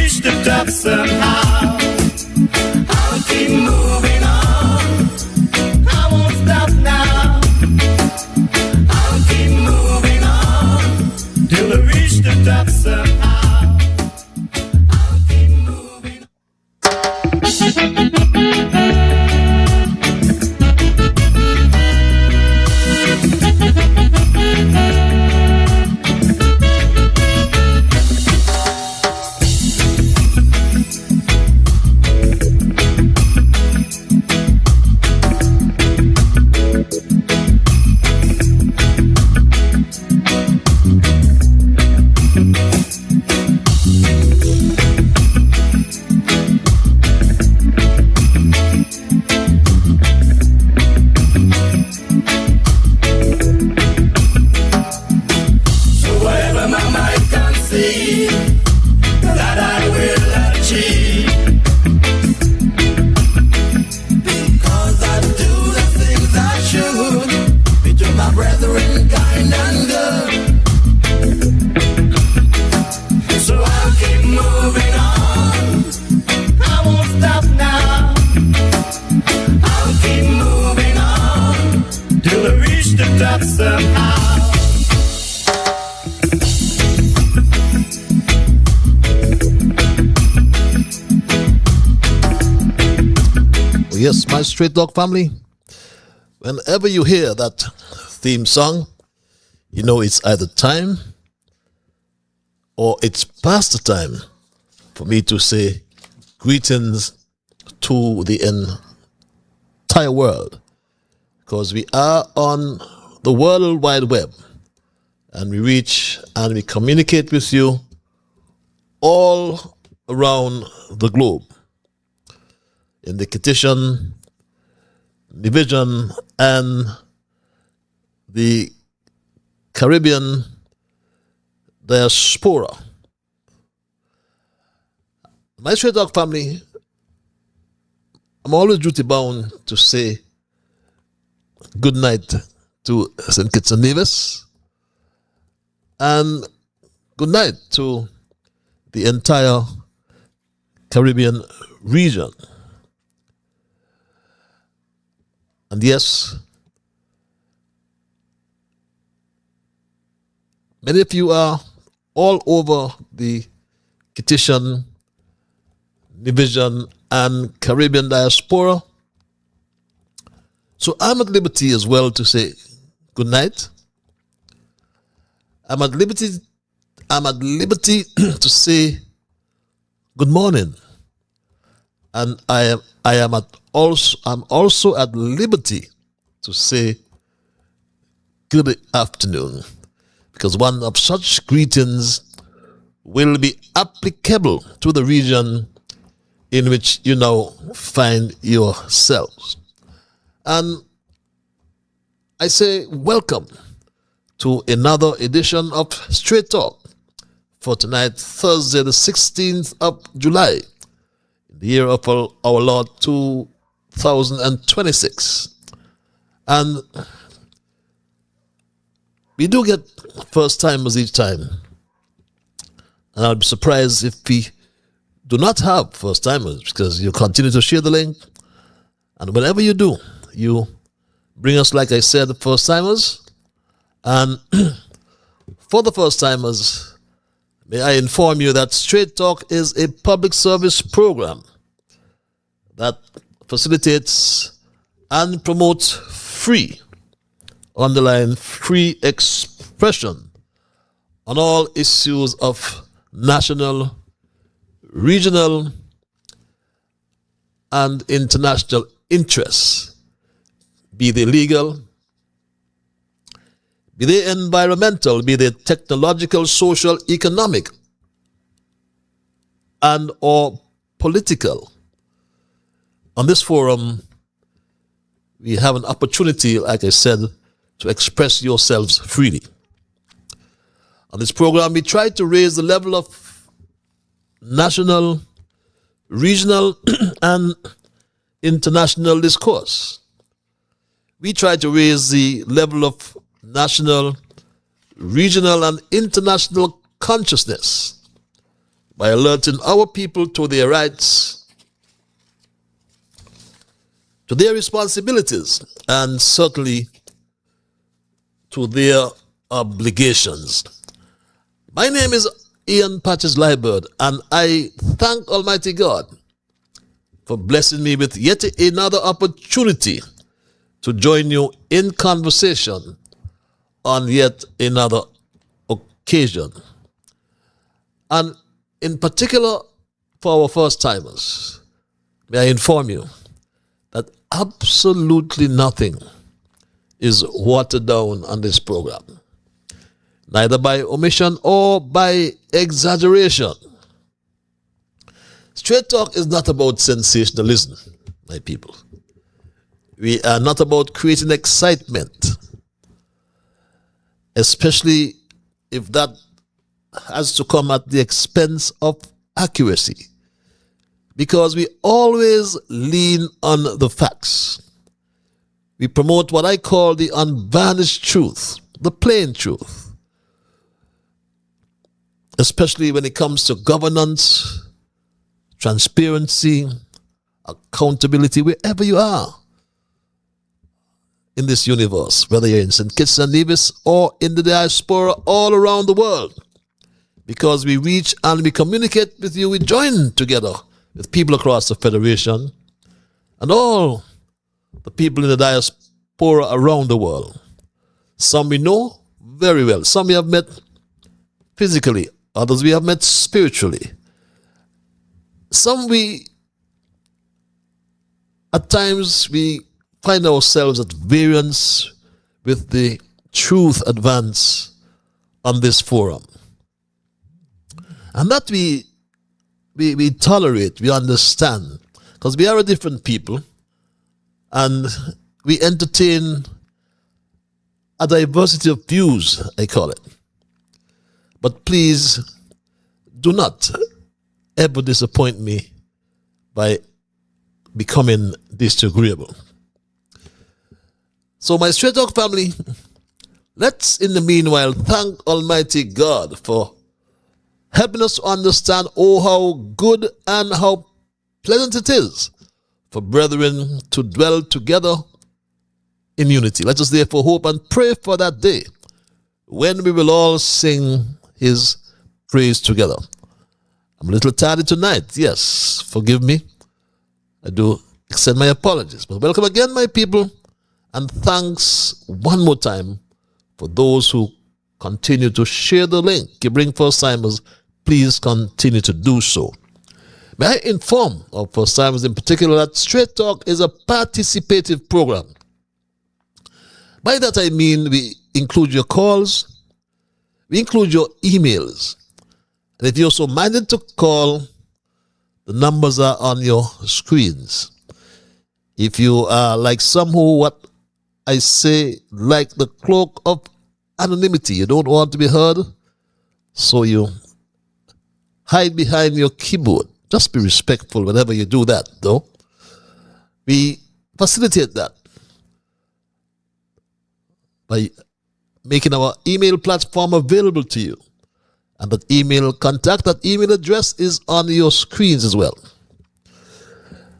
reach the top somehow. I'll keep moving on. I won't stop now. I'll keep moving on till I reach the top somehow. I'll keep moving Yes, my Straight Dog family, whenever you hear that theme song, you know it's either time or it's past the time for me to say greetings to the entire world, because we are on the World Wide Web and we reach and we communicate with you all around the globe. In the Kittitian, Division, and the Caribbean diaspora. My Straight Dog family, I'm always duty bound to say good night to St. Kitts and Nevis, and good night to the entire Caribbean region. And yes, many of you are all over the Kittitian, Division, and Caribbean diaspora. So I'm at liberty as well to say good night. I'm at liberty to say good morning. And I'm also at liberty to say good afternoon, because one of such greetings will be applicable to the region in which you now find yourselves. And I say welcome to another edition of Straight Talk for tonight, Thursday, the 16th of July, the year of our Lord 2026. And we do get first timers each time. And I'll be surprised if we do not have first timers, because you continue to share the link. And whenever you do, you bring us, like I said, the first timers. And for the first timers, may I inform you that Straight Talk is a public service program that facilitates and promotes free, underline free expression on all issues of national, regional, and international interests, be they legal, be they environmental, be they technological, social, economic, and or political. On this forum, we have an opportunity, like I said, to express yourselves freely. On this program, we try to raise the level of national, regional, and international discourse. We try to raise the level of national, regional, and international consciousness. by alerting our people to their rights, to their responsibilities, and certainly to their obligations. My name is Ian Patches Liebert, and I thank Almighty God for blessing me with yet another opportunity to join you in conversation on yet another occasion. And in particular, for our first timers, may I inform you that absolutely nothing is watered down on this program, neither by omission or by exaggeration. Straight Talk is not about sensationalism, my people. We are not about creating excitement, especially if that has to come at the expense of accuracy, because we always lean on the facts. We promote what I call the unvarnished truth, the plain truth, especially when it comes to governance, transparency, accountability, wherever you are in this universe, whether you're in St. Kitts and Nevis or in the diaspora all around the world. Because we reach and we communicate with you, we join together with people across the Federation and all the people in the diaspora around the world. Some we know very well. Some we have met physically. Others we have met spiritually. Some at times we find ourselves at variance with the truth advance on this forum. And that we tolerate, we understand, because we are a different people, and we entertain a diversity of views, I call it. But please do not ever disappoint me by becoming disagreeable. So my Straight Talk family, let's in the meanwhile thank Almighty God for helping us to understand, how good and how pleasant it is for brethren to dwell together in unity. Let us therefore hope and pray for that day when we will all sing his praise together. I'm a little tardy tonight. Yes, forgive me. I do extend my apologies. But welcome again, my people, and thanks one more time for those who continue to share the link. You bring first timers, please continue to do so. May I inform our first timers in particular that Straight Talk is a participative program. By that I mean we include your calls, we include your emails. And if you're so minded to call, the numbers are on your screens. If you are like some who, what I say, like the cloak of anonymity, you don't want to be heard, so you hide behind your keyboard. Just be respectful whenever you do that, though. We facilitate that by making our email platform available to you. And that email address is on your screens as well.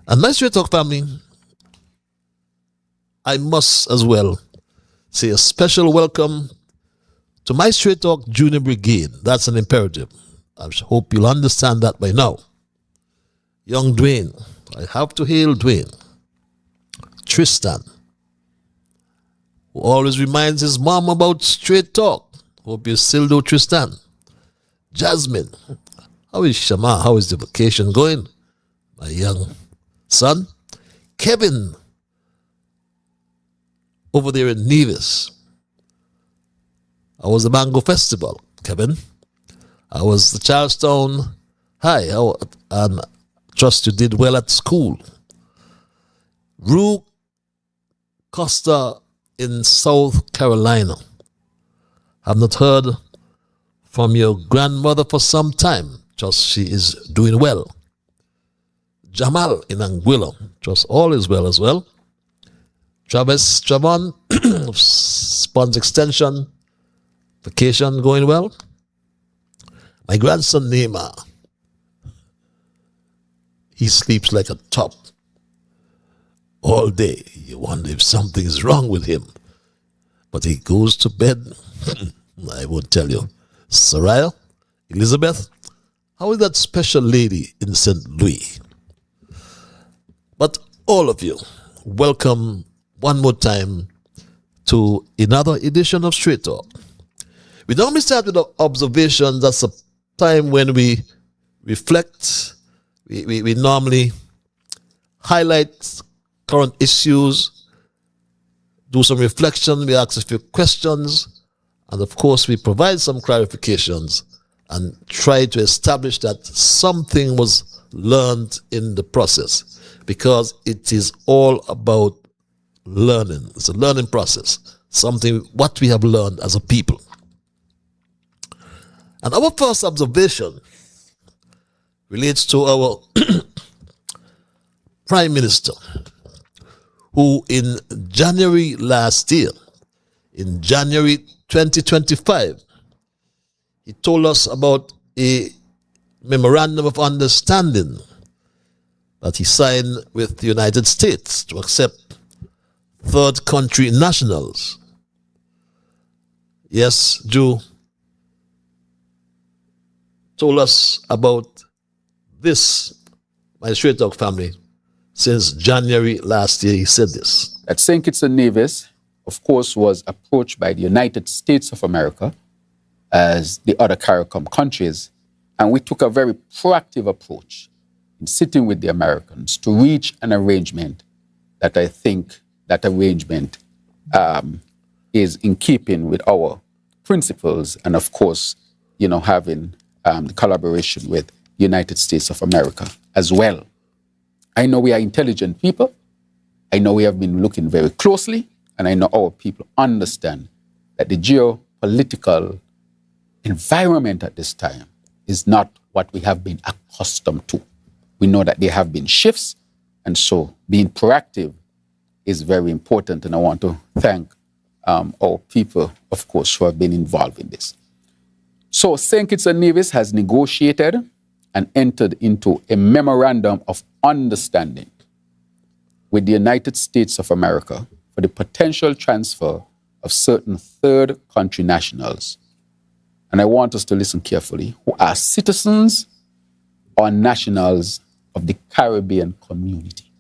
And my Straight Talk family, I must as well say a special welcome to my Straight Talk Junior Brigade. That's an imperative. I hope you'll understand that by now. Young Dwayne, I have to hail Dwayne. Tristan, who always reminds his mom about Straight Talk. Hope you still do, Tristan. Jasmine, how is Shama? How is the vacation going? My young son. Kevin, over there in Nevis. How was the Mango Festival, Kevin? How was the Charlestown High? And trust you did well at school. Rue Costa in South Carolina. Have not heard from your grandmother for some time. Just she is doing well. Jamal in Anguilla. Just all is well as well. Travis Travon of Spons Extension. Vacation going well. My grandson Neymar he sleeps like a top all day. You wonder if something is wrong with him. But he goes to bed. I won't tell you. Soraya, Elizabeth, how is that special lady in St. Louis? But all of you, welcome one more time to another edition of Straight Talk. We normally start with observations. That's a time when we reflect. We normally highlight current issues, do some reflection, we ask a few questions, and of course we provide some clarifications and try to establish that something was learned in the process, because it is all about learning. It's a learning process, something what we have learned as a people. And our first observation relates to our Prime Minister, who in January last year, in January 2025, he told us about a memorandum of understanding that he signed with the United States to accept third country nationals. Yes, Drew told us about this, my Straight Talk family, since January last year. He said this. That St. Kitts and Nevis, of course, was approached by the United States of America as the other CARICOM countries, and we took a very proactive approach in sitting with the Americans to reach an arrangement that I think that arrangement is in keeping with our principles and, of course, having the collaboration with the United States of America as well. I know we are intelligent people. I know we have been looking very closely, and I know our people understand that the geopolitical environment at this time is not what we have been accustomed to. We know that there have been shifts, and so being proactive is very important, and I want to thank our people, of course, who have been involved in this. So St. Kitts and Nevis has negotiated and entered into a memorandum of understanding with the United States of America for the potential transfer of certain third country nationals. And I want us to listen carefully, who are citizens or nationals of the Caribbean community.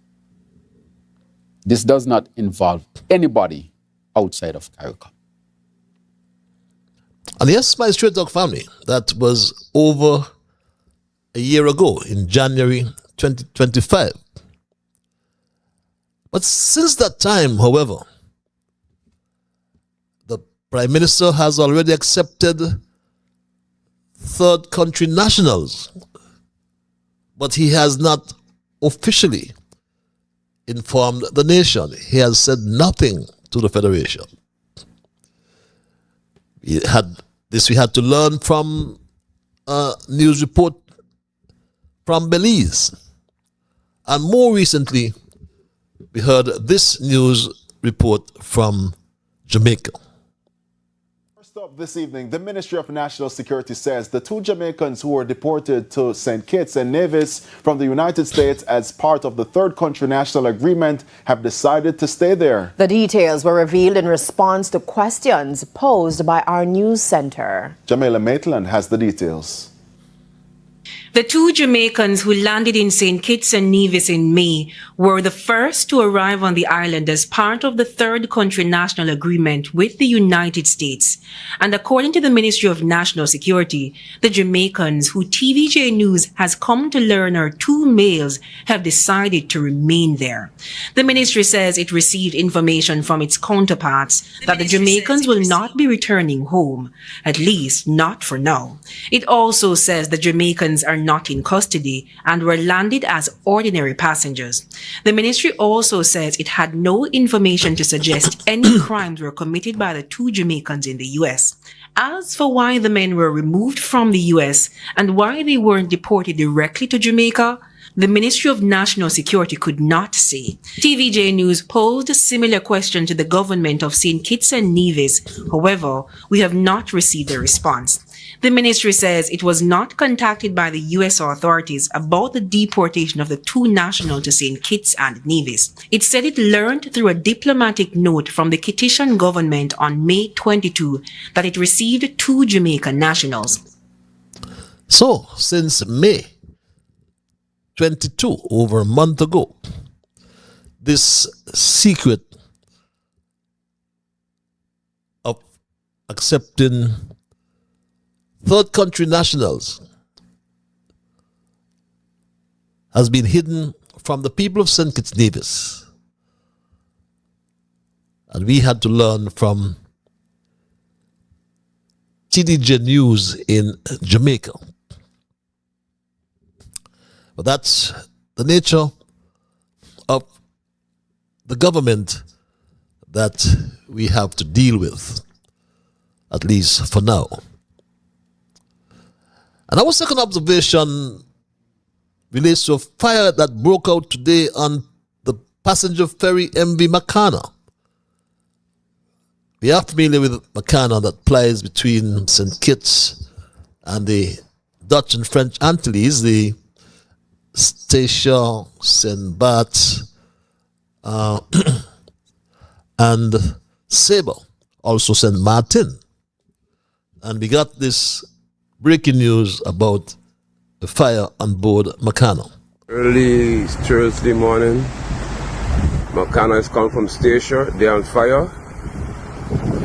This does not involve anybody outside of CARICOM. And yes, my Straight Talk family, that was over a year ago in January 2025. But since that time, however, the Prime Minister has already accepted third country nationals, but he has not officially informed the nation. He has said nothing to the Federation. We had to learn from a news report from Belize. And more recently, we heard this news report from Jamaica. First up this evening, the Ministry of National Security says the two Jamaicans who were deported to St. Kitts and Nevis from the United States as part of the third country national agreement have decided to stay there. The details were revealed in response to questions posed by our news center. Jamila Maitland has the details. The two Jamaicans who landed in St. Kitts and Nevis in May were the first to arrive on the island as part of the third country national agreement with the United States. And according to the Ministry of National Security, the Jamaicans, who TVJ News has come to learn are two males, have decided to remain there. The ministry says it received information from its counterparts that the Jamaicans will not be returning home, at least not for now. It also says the Jamaicans are not in custody and were landed as ordinary passengers. The ministry also says it had no information to suggest any crimes were committed by the two Jamaicans in the U.S. As for why the men were removed from the U.S. and why they weren't deported directly to Jamaica, the Ministry of National Security could not say. TVJ News posed a similar question to the government of St. Kitts and Nevis. However, we have not received a response. The ministry says it was not contacted by the U.S. authorities about the deportation of the two nationals to St. Kitts and Nevis. It said it learned through a diplomatic note from the Kittitian government on May 22 that it received two Jamaican nationals. So, since May 22, over a month ago, this secret of accepting third country nationals has been hidden from the people of St. Kitts Nevis. And we had to learn from TDJ News in Jamaica. But that's the nature of the government that we have to deal with, at least for now. And our second observation relates to a fire that broke out today on the passenger ferry MV Makana. We are familiar with Makana that plies between St. Kitts and the Dutch and French Antilles, the Statia, St. Bat, and Sable, also St. Martin. And we got this breaking news about the fire on board Makana. Early Thursday morning, Makana is coming from Statia. They're on fire.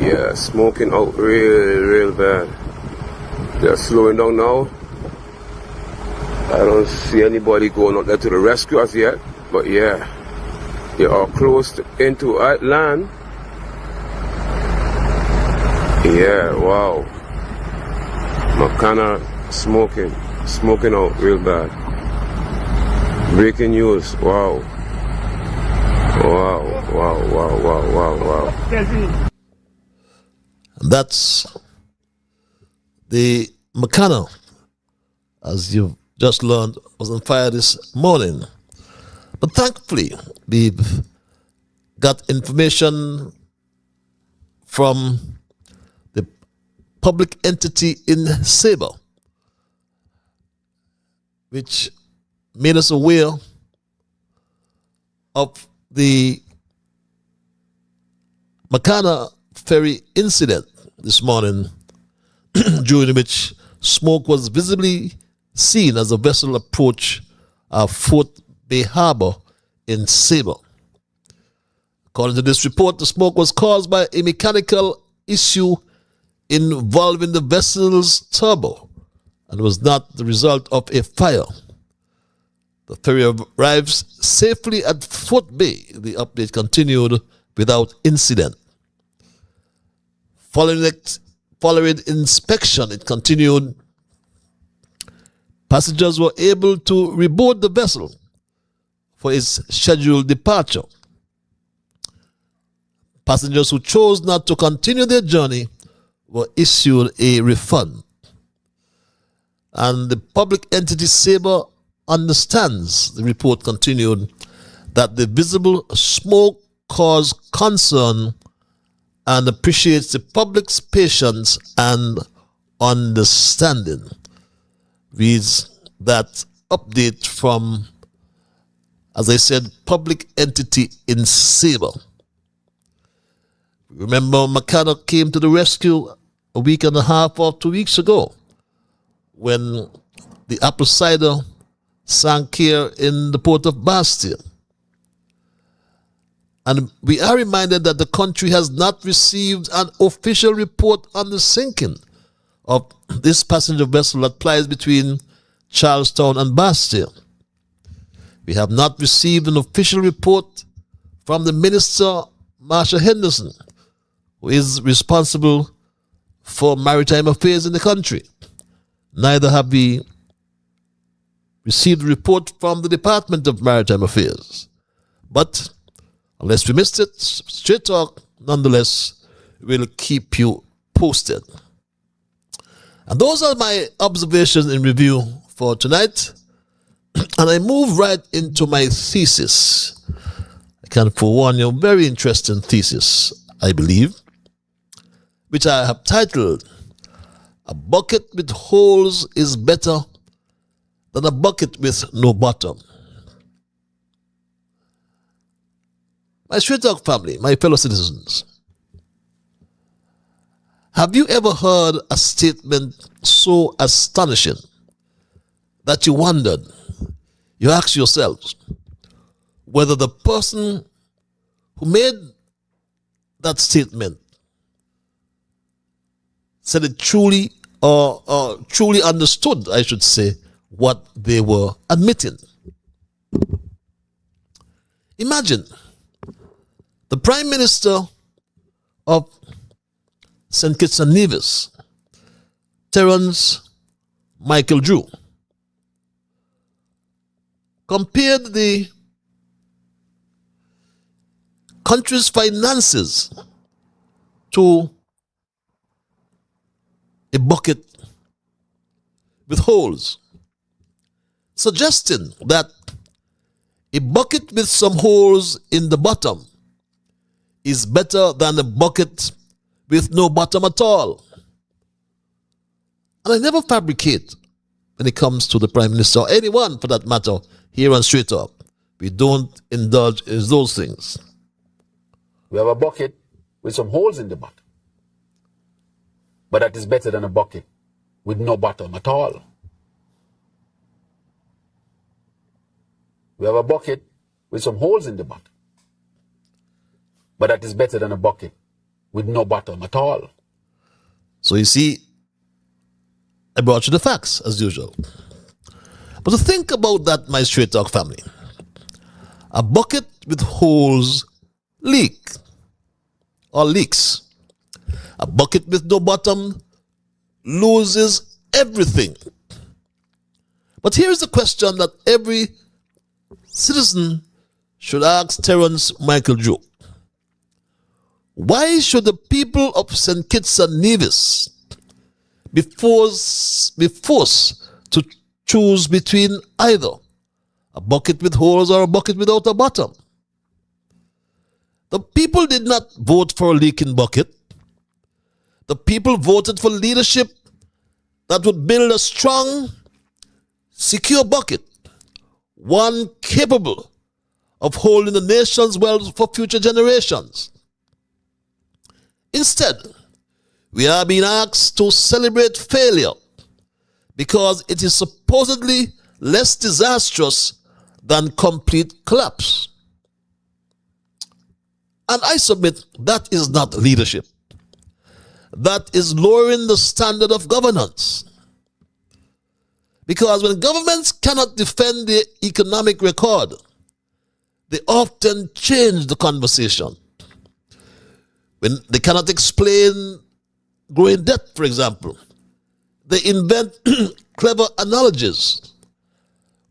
Yeah, smoking out real bad. They're slowing down now. I don't see anybody going out there to the rescue as yet, but yeah, they are close into land. Yeah, wow. Makana smoking out real bad. Breaking news, wow. Wow. That's the Makana, as you've just learned, was on fire this morning. But thankfully, we've got information from the public entity in Sable, which made us aware of the Makana ferry incident this morning, during which smoke was visibly seen as the vessel approached Fort Bay Harbor in Sable. According to this report, the smoke was caused by a mechanical issue involving the vessel's turbo and was not the result of a fire. The ferry arrives safely at Fort Bay. The update continued without incident. Following inspection, it continued. Passengers were able to reboard the vessel for its scheduled departure. Passengers who chose not to continue their journey were issued a refund. And the public entity Sabre understands, the report continued, that the visible smoke caused concern and appreciates the public's patience and understanding. Reads that update from, as I said, public entity in Sabre. Remember, Makana came to the rescue a week and a half or 2 weeks ago when the apple cider sank here in the port of Bastia. And we are reminded that the country has not received an official report on the sinking of this passenger vessel that plies between Charlestown and Bastia. We have not received an official report from the Minister, Marsha Henderson, who is responsible for maritime affairs in the country. Neither have we received a report from the Department of Maritime Affairs. But unless we missed it, straight talk, nonetheless, we'll keep you posted. And those are my observations in review for tonight. And I move right into my thesis. I can forewarn you, a very interesting thesis, I believe, which I have titled, A bucket with holes is better than a bucket with no bottom. My Straight Talk family, my fellow citizens, have you ever heard a statement so astonishing that you wondered, you asked yourselves, whether the person who made that statement said it truly or truly understood, I should say, what they were admitting? Imagine the Prime Minister of St. Kitts and Nevis, Terence Michael Drew, compared the country's finances to a bucket with holes, suggesting that a bucket with some holes in the bottom is better than a bucket with no bottom at all. And I never fabricate when it comes to the Prime Minister, or anyone for that matter, here on Straight Up. We don't indulge in those things. We have a bucket with some holes in the bottom. But that is better than a bucket with no bottom at all. We have a bucket with some holes in the bottom. But that is better than a bucket with no bottom at all. So you see, I brought you the facts, as usual. But to think about that, my Straight Talk family, a bucket with holes leaks. A bucket with no bottom loses everything. But here's the question that every citizen should ask Terence Michael Drew. Why should the people of St. Kitts and Nevis be forced to choose between either a bucket with holes or a bucket without a bottom? The people did not vote for a leaking bucket. The people voted for leadership that would build a strong, secure bucket, one capable of holding the nation's wealth for future generations. Instead, we are being asked to celebrate failure because it is supposedly less disastrous than complete collapse. And I submit that is not leadership. That is lowering the standard of governance. Because when governments cannot defend their economic record, they often change the conversation. When they cannot explain growing debt, for example, they invent clever analogies.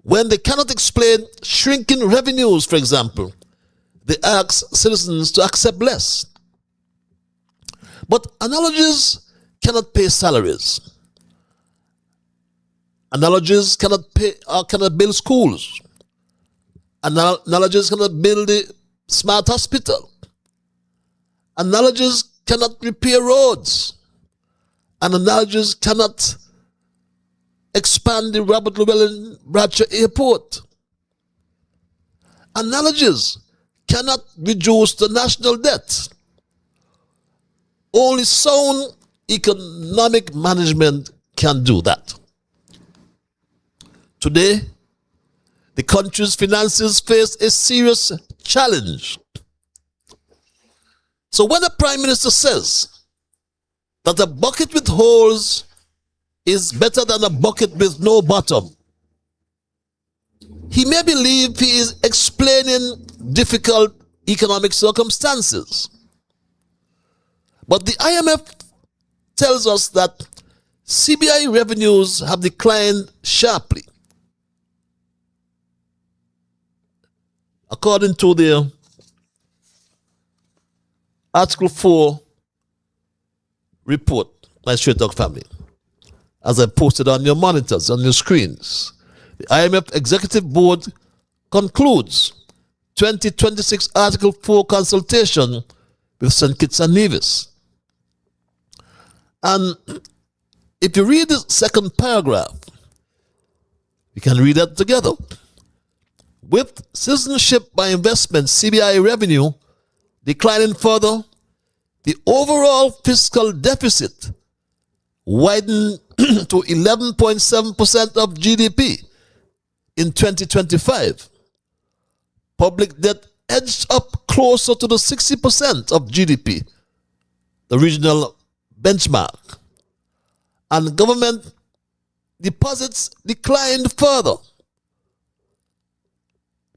When they cannot explain shrinking revenues, for example, they ask citizens to accept less. But analogies cannot pay salaries. Analogies cannot build schools. Analogies cannot build the smart hospital. Analogies cannot repair roads. And analogies cannot expand the Robert Llewellyn Bradshaw Airport. Analogies cannot reduce the national debt. Only sound economic management can do that. Today, the country's finances face a serious challenge. So when the Prime Minister says that a bucket with holes is better than a bucket with no bottom, he may believe he is explaining difficult economic circumstances. But the IMF tells us that CBI revenues have declined sharply. According to the Article 4 report, my Straight Talk family, as I posted on your monitors, on your screens, the IMF Executive Board concludes 2026 Article 4 consultation with St. Kitts and Nevis. And if you read the second paragraph, we can read that together. With citizenship by investment, CBI revenue declining further, the overall fiscal deficit widened to 11.7% of GDP in 2025. Public debt edged up closer to the 60% of GDP, the regional benchmark, and government deposits declined further.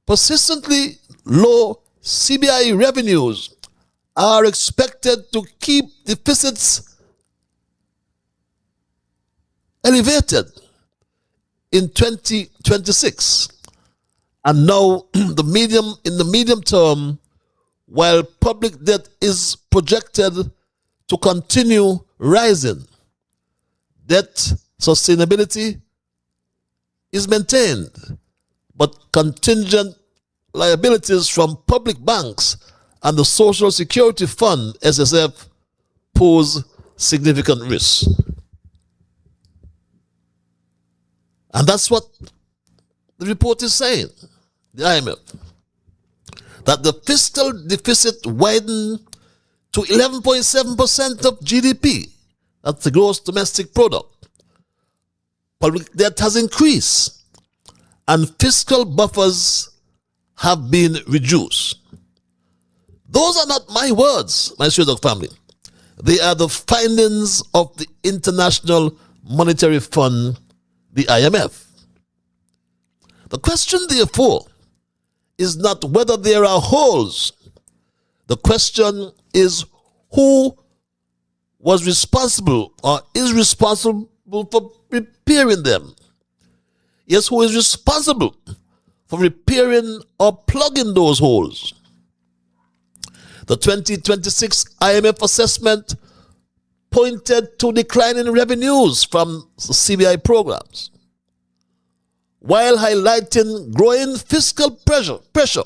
Persistently low CBI revenues are expected to keep deficits elevated in 2026. And now in the medium term, while public debt is projected to continue rising, debt sustainability is maintained, but contingent liabilities from public banks and the Social Security Fund, SSF, pose significant risks. And that's what the report is saying, the IMF, that the fiscal deficit widened to 11.7% of GDP. That's the gross domestic product. Public debt has increased, and fiscal buffers have been reduced. Those are not my words, my Shredog family. They are the findings of the International Monetary Fund, the IMF. The question, therefore, is not whether there are holes. The question is who was responsible or is responsible for repairing them. Yes, who is responsible for repairing or plugging those holes. The 2026 IMF assessment pointed to declining revenues from CBI programs, while highlighting growing fiscal pressure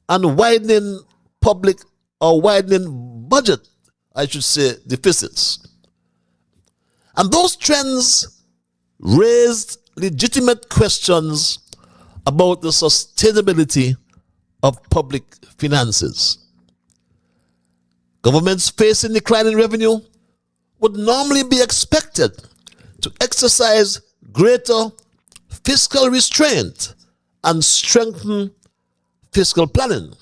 and widening budget, I should say, deficits. And those trends raised legitimate questions about the sustainability of public finances. Governments facing declining revenue would normally be expected to exercise greater fiscal restraint and strengthen fiscal planning.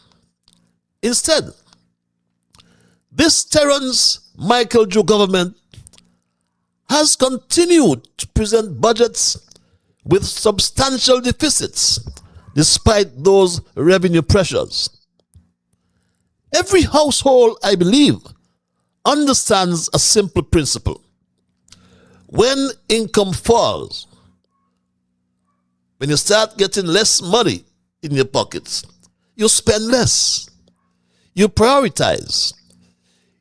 Instead, this Terence Michael Joe government has continued to present budgets with substantial deficits despite those revenue pressures. Every household, I believe, understands a simple principle. When income falls, when you start getting less money in your pockets, you spend less. You prioritize.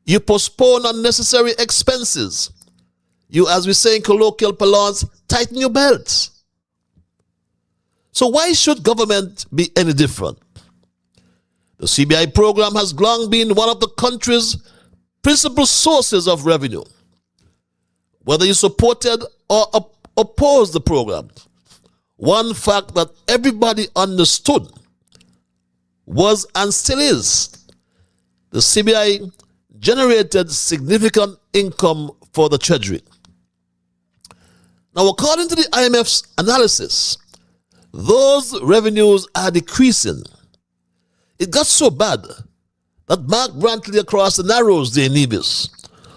You postpone unnecessary expenses. You, as we say in colloquial parlance, tighten your belts. So why should government be any different? The CBI program has long been one of the country's principal sources of revenue. Whether you supported or opposed the program, one fact that everybody understood was and still is the CBI generated significant income for the Treasury. Now, according to the IMF's analysis, those revenues are decreasing. It got so bad that Mark Brantley across the Narrows there in Nevis,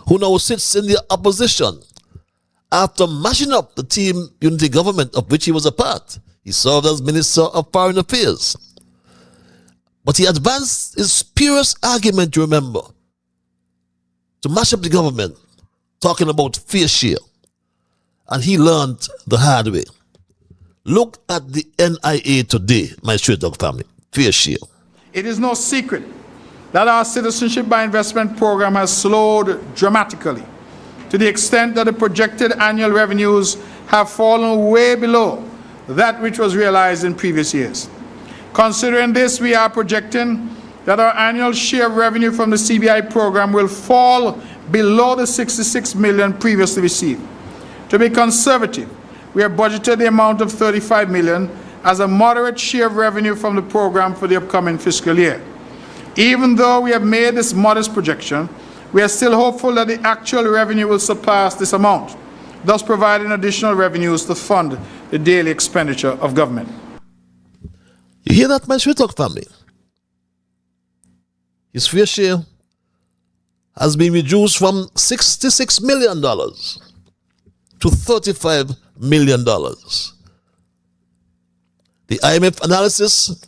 who now sits in the opposition, after mashing up the team unity government of which he was a part, he served as Minister of Foreign Affairs. But he advanced his spurious argument, you remember, to mash up the government, talking about fair share. And he learned the hard way. Look at the NIA today, my Straight Dog family. Fair share. It is no secret that our citizenship by investment program has slowed dramatically to the extent that the projected annual revenues have fallen way below that which was realized in previous years. Considering this, we are projecting that our annual share of revenue from the CBI program will fall below the 66 million previously received. To be conservative, we have budgeted the amount of $35 million as a moderate share of revenue from the program for the upcoming fiscal year. Even though we have made this modest projection, we are still hopeful that the actual revenue will surpass this amount, thus providing additional revenues to fund the daily expenditure of government. You hear that, my Sweet Talk family? His fair share has been reduced from $66 million to $35 million. The IMF analysis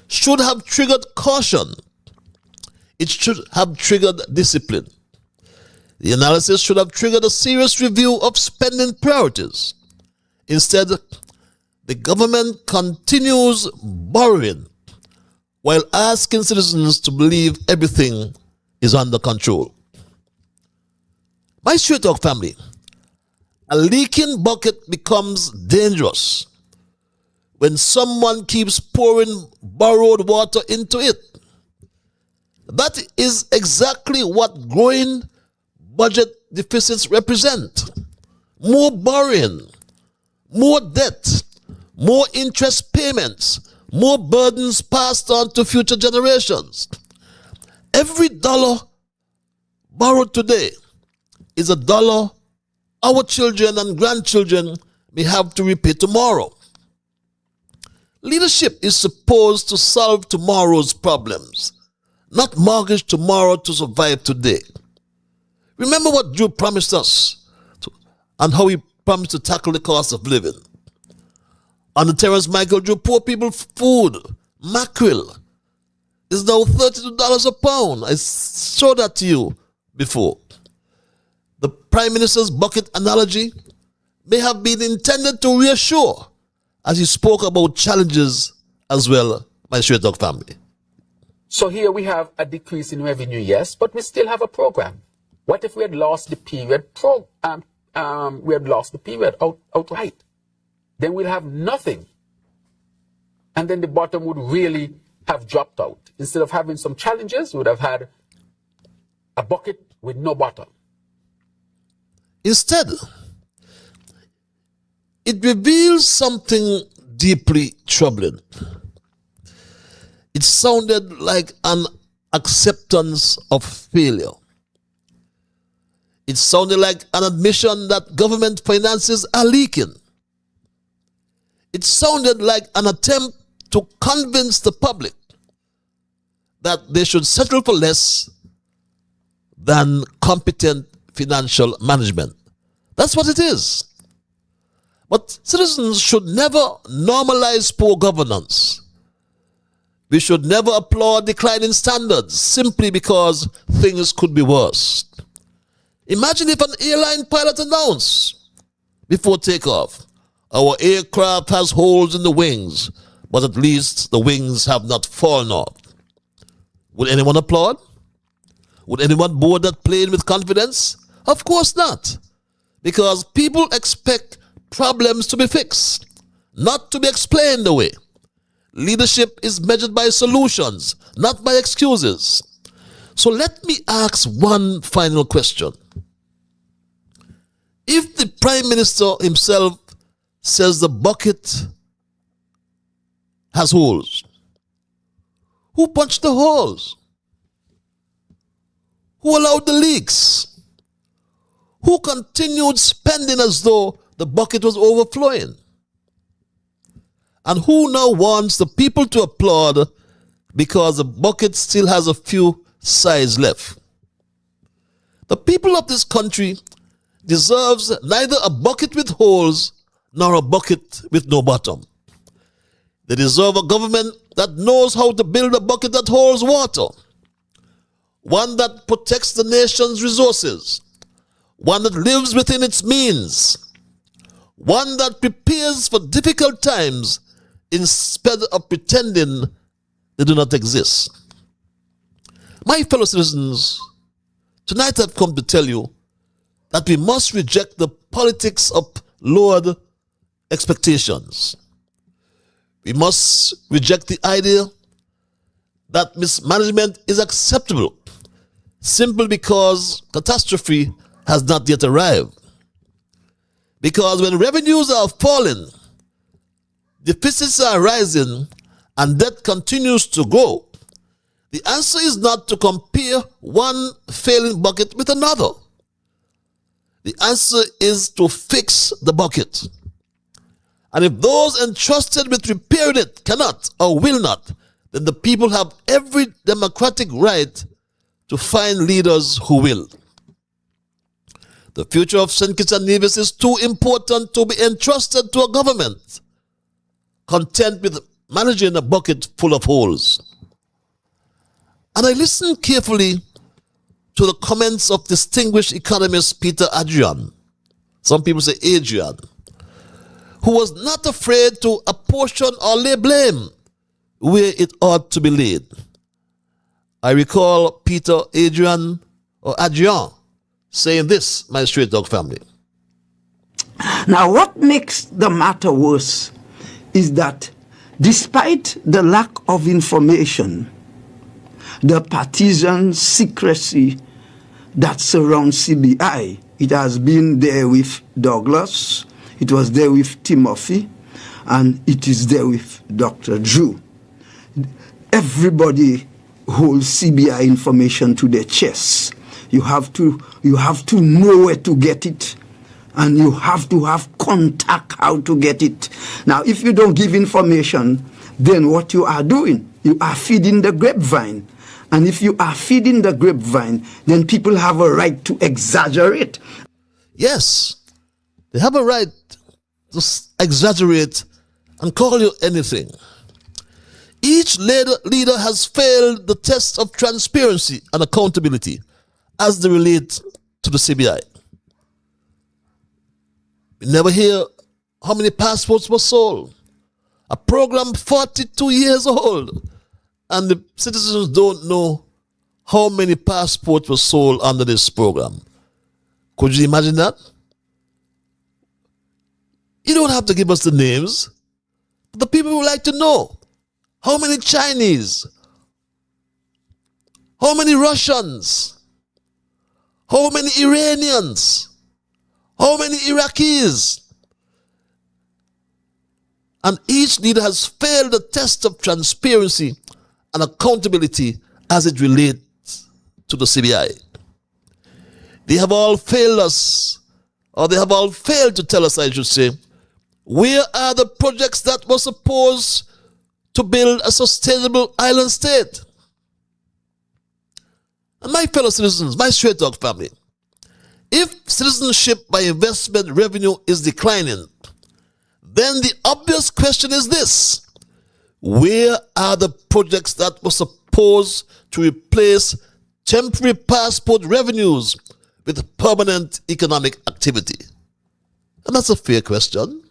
should have triggered caution. It should have triggered discipline. The analysis should have triggered a serious review of spending priorities. Instead, the government continues borrowing while asking citizens to believe everything is under control. My Straight Talk family, a leaking bucket becomes dangerous when someone keeps pouring borrowed water into it. That is exactly what growing budget deficits represent. More borrowing, more debt, more interest payments, more burdens passed on to future generations. Every dollar borrowed today is a dollar our children and grandchildren may have to repay tomorrow. Leadership is supposed to solve tomorrow's problems, not mortgage tomorrow to survive today. Remember what Drew promised us and how he promised to tackle the cost of living. On the Terrence Michael Drew, poor people food, mackerel, is now $32 a pound. I showed that to you before. The Prime Minister's bucket analogy may have been intended to reassure as he spoke about challenges as well, my Straight Talk family. So here we have a decrease in revenue, yes, but we still have a program. What if we had lost the period outright? Then we'll have nothing. And then the bottom would really have dropped out. Instead of having some challenges, we would have had a bucket with no bottom. Instead, it reveals something deeply troubling. It sounded like an acceptance of failure. It sounded like an admission that government finances are leaking. It sounded like an attempt to convince the public that they should settle for less than competent financial management. That's what it is. But citizens should never normalize poor governance. We should never applaud declining standards simply because things could be worse. Imagine if an airline pilot announced before takeoff, our aircraft has holes in the wings, but at least the wings have not fallen off. Would anyone applaud? Would anyone board that plane with confidence? Of course not. Because people expect problems to be fixed, not to be explained away. Leadership is measured by solutions, not by excuses. So let me ask one final question. If the Prime Minister himself says the bucket has holes, who punched the holes? Who allowed the leaks? Who continued spending as though the bucket was overflowing? And who now wants the people to applaud because the bucket still has a few sides left? The people of this country deserves neither a bucket with holes nor a bucket with no bottom. They deserve a government that knows how to build a bucket that holds water, one that protects the nation's resources, one that lives within its means, one that prepares for difficult times instead of pretending they do not exist. My fellow citizens, tonight I've come to tell you that we must reject the politics of lowered expectations. We must reject the idea that mismanagement is acceptable simply because catastrophe has not yet arrived. Because when revenues are falling, deficits are rising, and debt continues to grow, the answer is not to compare one failing bucket with another. The answer is to fix the bucket. And if those entrusted with repairing it cannot or will not, then the people have every democratic right to find leaders who will. The future of St. Kitts and Nevis is too important to be entrusted to a government content with managing a bucket full of holes. And I listened carefully to the comments of distinguished economist Peter Adrian, some people say Adrian, who was not afraid to apportion or lay blame where it ought to be laid. I recall Peter Adrian saying this, my straight dog family. Now, what makes the matter worse is that despite the lack of information, the partisan secrecy that surrounds CBI, it has been there with Douglas, it was there with Timothy, and it is there with Dr. Drew. Everybody holds CBI information to their chest. You have to know where to get it, and you have to have contact how to get it. Now, if you don't give information, then what you are doing, you are feeding the grapevine. And if you are feeding the grapevine, then people have a right to exaggerate. Yes, they have a right to exaggerate and call you anything. Each leader has failed the test of transparency and accountability as they relate to the CBI. We never hear how many passports were sold. A program 42 years old, and the citizens don't know how many passports were sold under this program. Could you imagine that? You don't have to give us the names, but the people would like to know how many Chinese, how many Russians, how many Iranians, how many Iraqis. And each leader has failed the test of transparency and accountability as it relates to the CBI. They have all failed us, or they have all failed to tell us, I should say, where are the projects that were supposed to build a sustainable island state? And my fellow citizens, my straight dog family, if citizenship by investment revenue is declining, then the obvious question is this: where are the projects that were supposed to replace temporary passport revenues with permanent economic activity? And that's a fair question.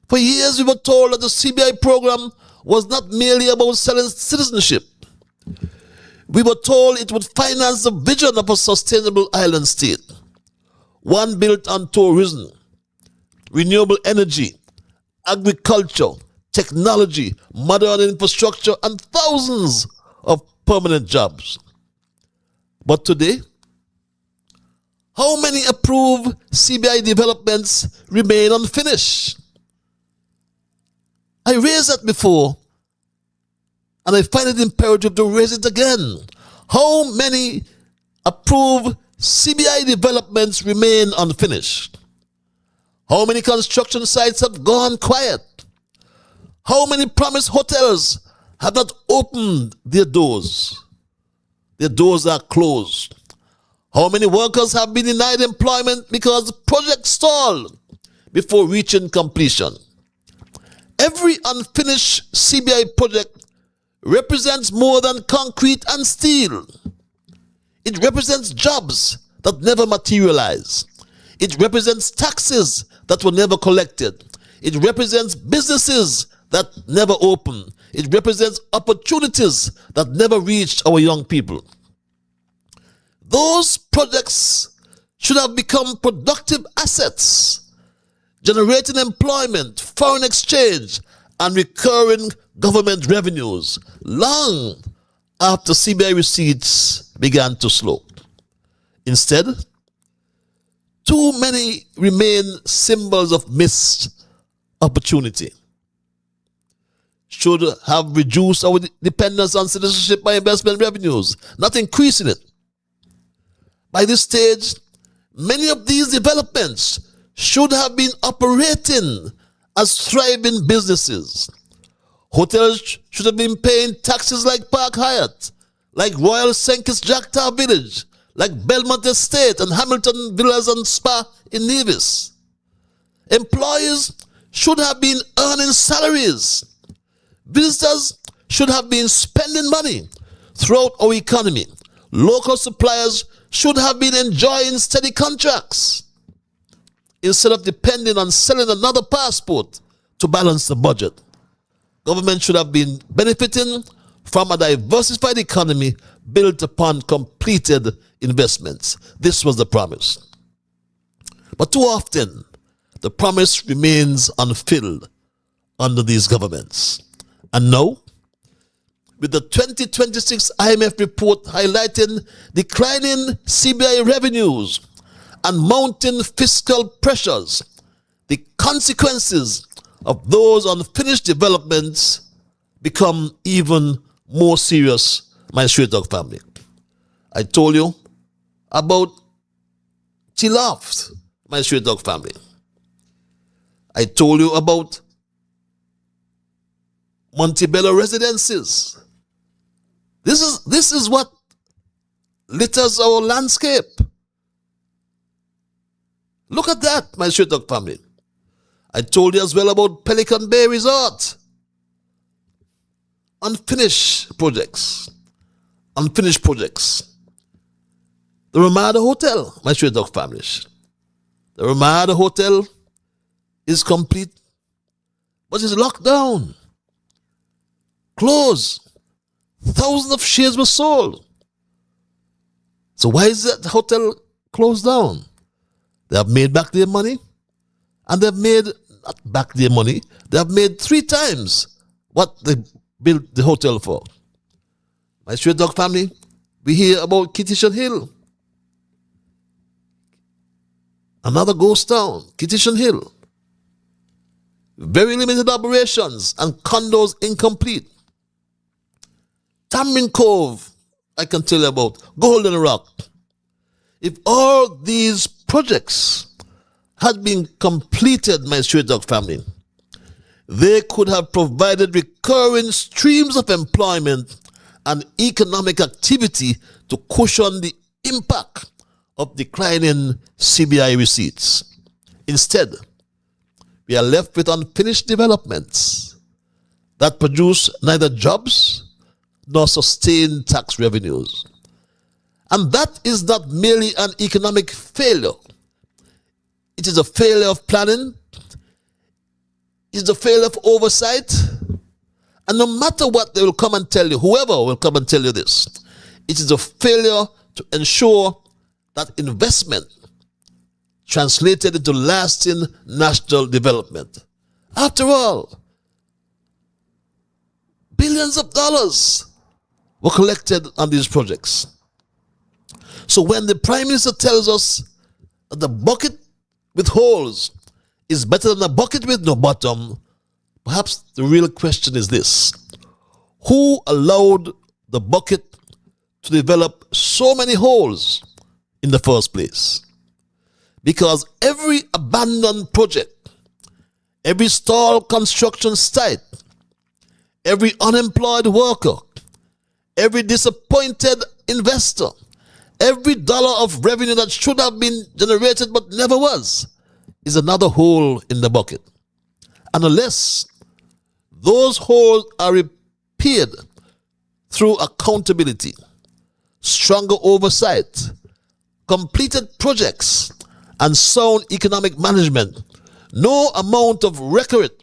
For years we were told that the CBI program was not merely about selling citizenship. We were told it would finance the vision of a sustainable island state, one built on tourism, renewable energy, agriculture, technology, modern infrastructure, and thousands of permanent jobs. But today, how many approved CBI developments remain unfinished? I raised that before, and I find it imperative to raise it again. How many approved CBI developments remain unfinished? How many construction sites have gone quiet? How many promised hotels have not opened their doors? Their doors are closed. How many workers have been denied employment because projects stalled before reaching completion? Every unfinished CBI project represents more than concrete and steel. It represents jobs that never materialize. It represents taxes that were never collected. It represents businesses that never open. It represents opportunities that never reached our young people. Those projects should have become productive assets, generating employment, foreign exchange, and recurring government revenues long after CBI receipts began to slow. Instead, too many remain symbols of missed opportunity. Should have reduced our dependence on citizenship by investment revenues, not increasing it. By this stage, many of these developments should have been operating as thriving businesses. Hotels should have been paying taxes like Park Hyatt, like Royal St. Kitts Jacktaw Village, like Belmont Estate and Hamilton Villas and Spa in Nevis. Employees should have been earning salaries. Visitors should have been spending money throughout our economy. Local suppliers should have been enjoying steady contracts instead of depending on selling another passport to balance the budget. Government should have been benefiting from a diversified economy built upon completed investments. This was the promise. But too often, the promise remains unfilled under these governments. And now, with the 2026 IMF report highlighting declining CBI revenues and mounting fiscal pressures, the consequences of those unfinished developments become even more serious, my Straight Dog family. I told you about Chiloft, my Straight Dog family. I told you about Montebello residences. This is what litters our landscape. Look at that, my Straight Dog family. I told you as well about Pelican Bay Resort. Unfinished projects. The Ramada Hotel, my Straight Dog family. The Ramada Hotel is complete, but it's locked down. Closed. Thousands of shares were sold. So why is that hotel closed down? They have made back their money, and they've made, not back their money, they have made 3 times what they built the hotel for. My Straight Dog family, we hear about Kittitian Hill. Another ghost town, Kittitian Hill. Very limited operations and condos incomplete. Tamrin Cove, I can tell you about. Golden Rock. If all these projects had been completed, my Straight Dog family, they could have provided recurring streams of employment and economic activity to cushion the impact of declining CBI receipts. Instead, we are left with unfinished developments that produce neither jobs nor sustain tax revenues. And that is not merely an economic failure. It is a failure of planning. It is a failure of oversight. And no matter what they will come and tell you, whoever will come and tell you this, it is a failure to ensure that investment translated into lasting national development. After all, billions of dollars were collected on these projects. So when the Prime Minister tells us that the bucket with holes is better than a bucket with no bottom, perhaps the real question is this: who allowed the bucket to develop so many holes in the first place? Because every abandoned project, every stalled construction site, every unemployed worker, every disappointed investor, every dollar of revenue that should have been generated but never was, is another hole in the bucket. And unless those holes are repaired through accountability, stronger oversight, completed projects, and sound economic management, no amount of rhetoric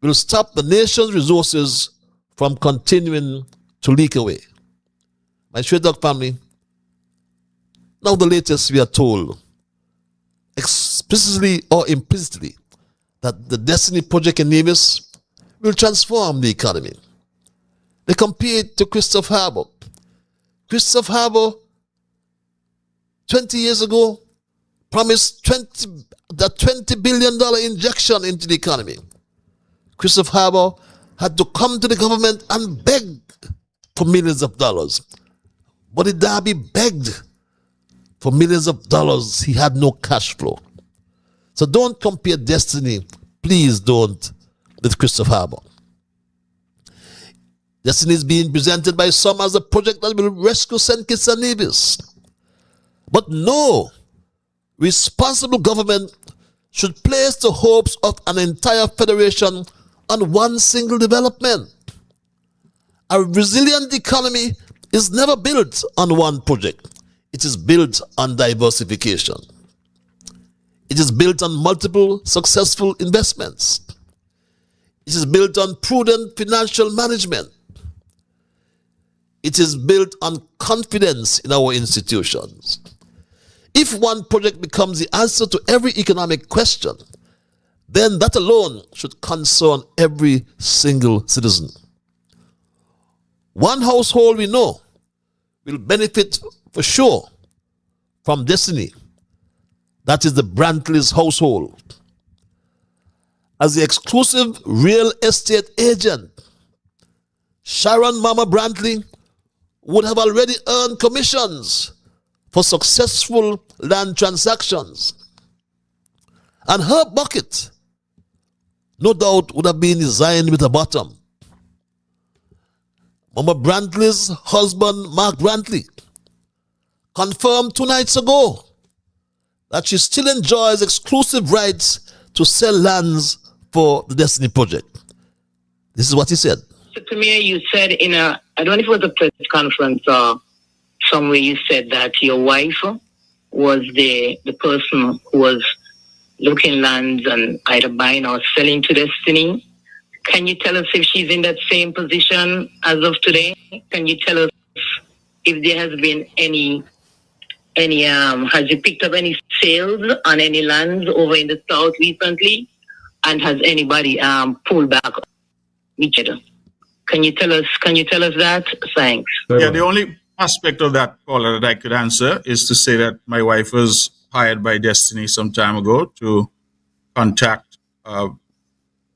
will stop the nation's resources from continuing to leak away. My Straight Dog family, now the latest we are told, explicitly or implicitly, that the Destiny Project in Nevis will transform the economy. They compare it to Christopher Harbour. Christopher Harbour, 20 years ago, promised $20 billion injection into the economy. Christopher Harbour had to come to the government and beg for millions of dollars. But the Derby begged for millions of dollars. He had no cash flow. So don't compare Destiny, please don't, with Christopher Harbour. Destiny is being presented by some as a project that will rescue St. Kitts and Nevis. But no responsible government should place the hopes of an entire federation on one single development. A resilient economy is never built on one project. It is built on diversification. It is built on multiple successful investments. It is built on prudent financial management. It is built on confidence in our institutions. If one project becomes the answer to every economic question, then that alone should concern every single citizen. One household we know will benefit for sure from Destiny. That is the Brantley's household. As the exclusive real estate agent, Sharon Mama Brantley would have already earned commissions for successful land transactions. And her bucket, no doubt, would have been designed with a bottom. Mama Brantley's husband, Mark Brantley, confirmed 2 nights ago that she still enjoys exclusive rights to sell lands for the Destiny Project. This is what he said. Mr. Premier, you said I don't know if it was a press conference or somewhere, you said that your wife was the person who was looking lands and either buying or selling to Destiny. Can you tell us if she's in that same position as of today? Can you tell us if there has been any has you picked up any sales on any lands over in the south recently? And has anybody pulled back each other? Can you tell us that? Thanks. Yeah, the only aspect of that, Paula, that I could answer is to say that my wife was hired by Destiny some time ago to contact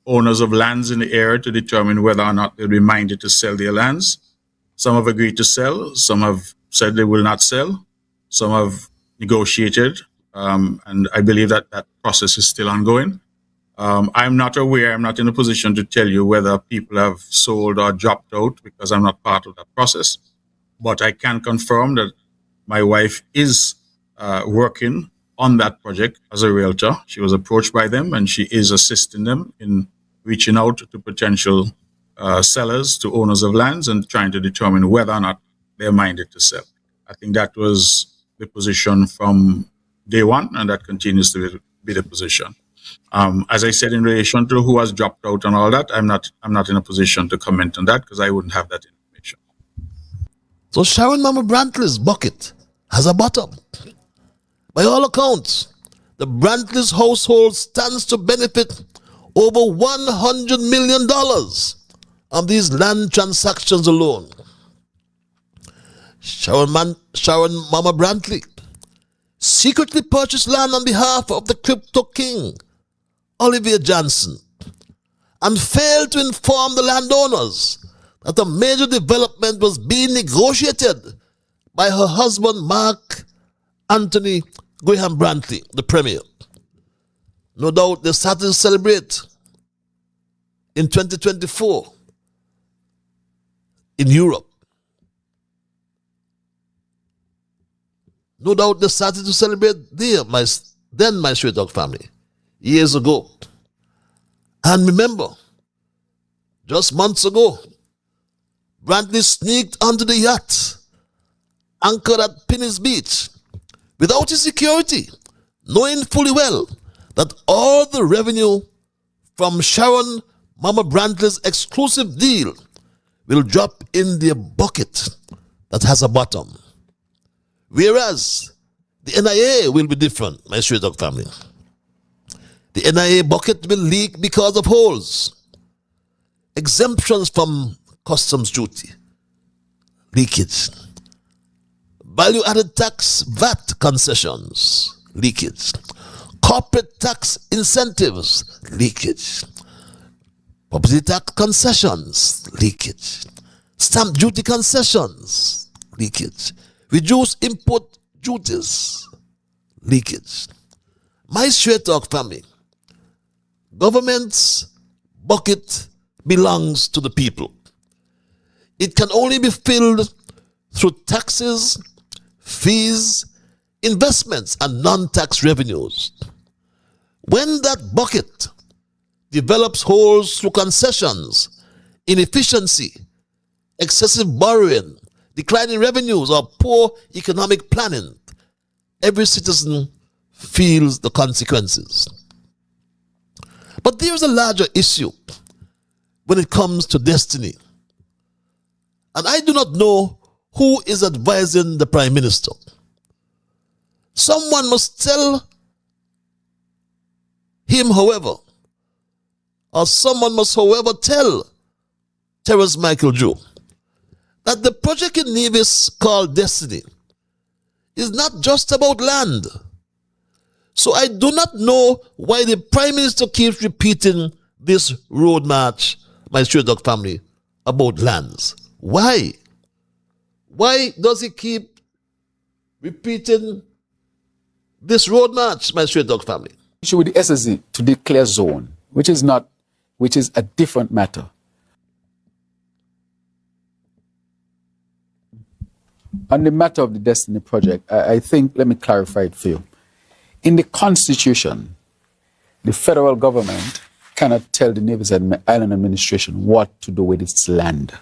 owners of lands in the area to determine whether or not they'll be minded to sell their lands. Some have agreed to sell. Some have said they will not sell. Some have negotiated. And I believe that process is still ongoing. I'm not aware, I'm not in a position to tell you whether people have sold or dropped out because I'm not part of that process. But I can confirm that my wife is working on that project as a realtor. She was approached by them and she is assisting them in reaching out to potential sellers, to owners of lands, and trying to determine whether or not they're minded to sell. I think that was the position from day one, and that continues to be the position. As I said, in relation to who has dropped out and all that, I'm not in a position to comment on that because I wouldn't have that information. So Sharon Mama Brantley's bucket has a bottom. By all accounts, the Brantley's household stands to benefit over $100 million on these land transactions alone. Sharon Mama Brantley secretly purchased land on behalf of the crypto king, Oliver Johnson, and failed to inform the landowners that a major development was being negotiated by her husband, Mark Anthony Graham Brantley, the Premier. No doubt they started to celebrate in 2024 in Europe. No doubt they started to celebrate there, my Straight Dog family, years ago. And remember, just months ago, Brantley sneaked onto the yacht, anchored at Pinnis Beach, without his security, knowing fully well that all the revenue from Sharon Mama Brantley's exclusive deal will drop in their bucket that has a bottom. Whereas the NIA will be different, my Straight Dog family. The NIA bucket will leak because of holes. Exemptions from customs duty, leakage. Value-added tax, VAT concessions, leakage. Corporate tax incentives, leakage. Property tax concessions, leakage. Stamp duty concessions, leakage. Reduced import duties, leakage. My straight talk family, government's bucket belongs to the people. It can only be filled through taxes, fees, investments, and non-tax revenues. When that bucket develops holes through concessions, inefficiency, excessive borrowing, declining revenues, or poor economic planning, every citizen feels the consequences. But there is a larger issue when it comes to destiny. And I do not know who is advising the Prime Minister. Someone must tell him, however, or someone must, however, tell Terence Michael Joe that the project in Nevis called Destiny is not just about land. So I do not know why the Prime Minister keeps repeating this road march, my straight dog family, about lands. Why? Why does he keep repeating this road march, my straight dog family? Issue with the SSE to declare zone, which is a different matter. On the matter of the Destiny Project, I think, let me clarify it for you. In the Constitution, the federal government cannot tell the Nevis Island Administration what to do with its land.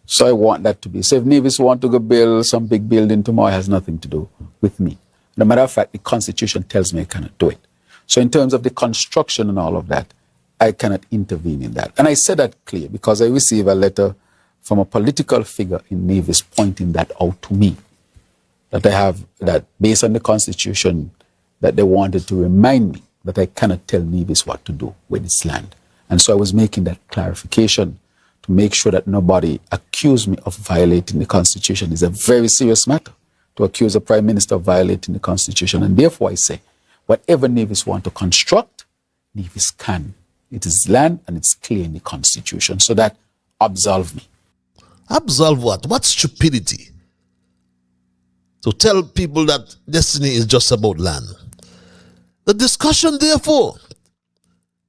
So I want that to be. So if Nevis want to go build some big building tomorrow, it has nothing to do with me. As a matter of fact, the Constitution tells me I cannot do it. So in terms of the construction and all of that, I cannot intervene in that. And I said that clear because I received a letter from a political figure in Nevis pointing that out to me. That I have, that based on the Constitution, that they wanted to remind me that I cannot tell Nevis what to do with its land. And so I was making that clarification to make sure that nobody accused me of violating the Constitution. It's a very serious matter to accuse a Prime Minister of violating the Constitution. And therefore I say, whatever Nevis want to construct, Nevis can. It is land and it's clear in the Constitution. So that absolve me. Absolve what? What stupidity? To tell people that destiny is just about land. The discussion, therefore,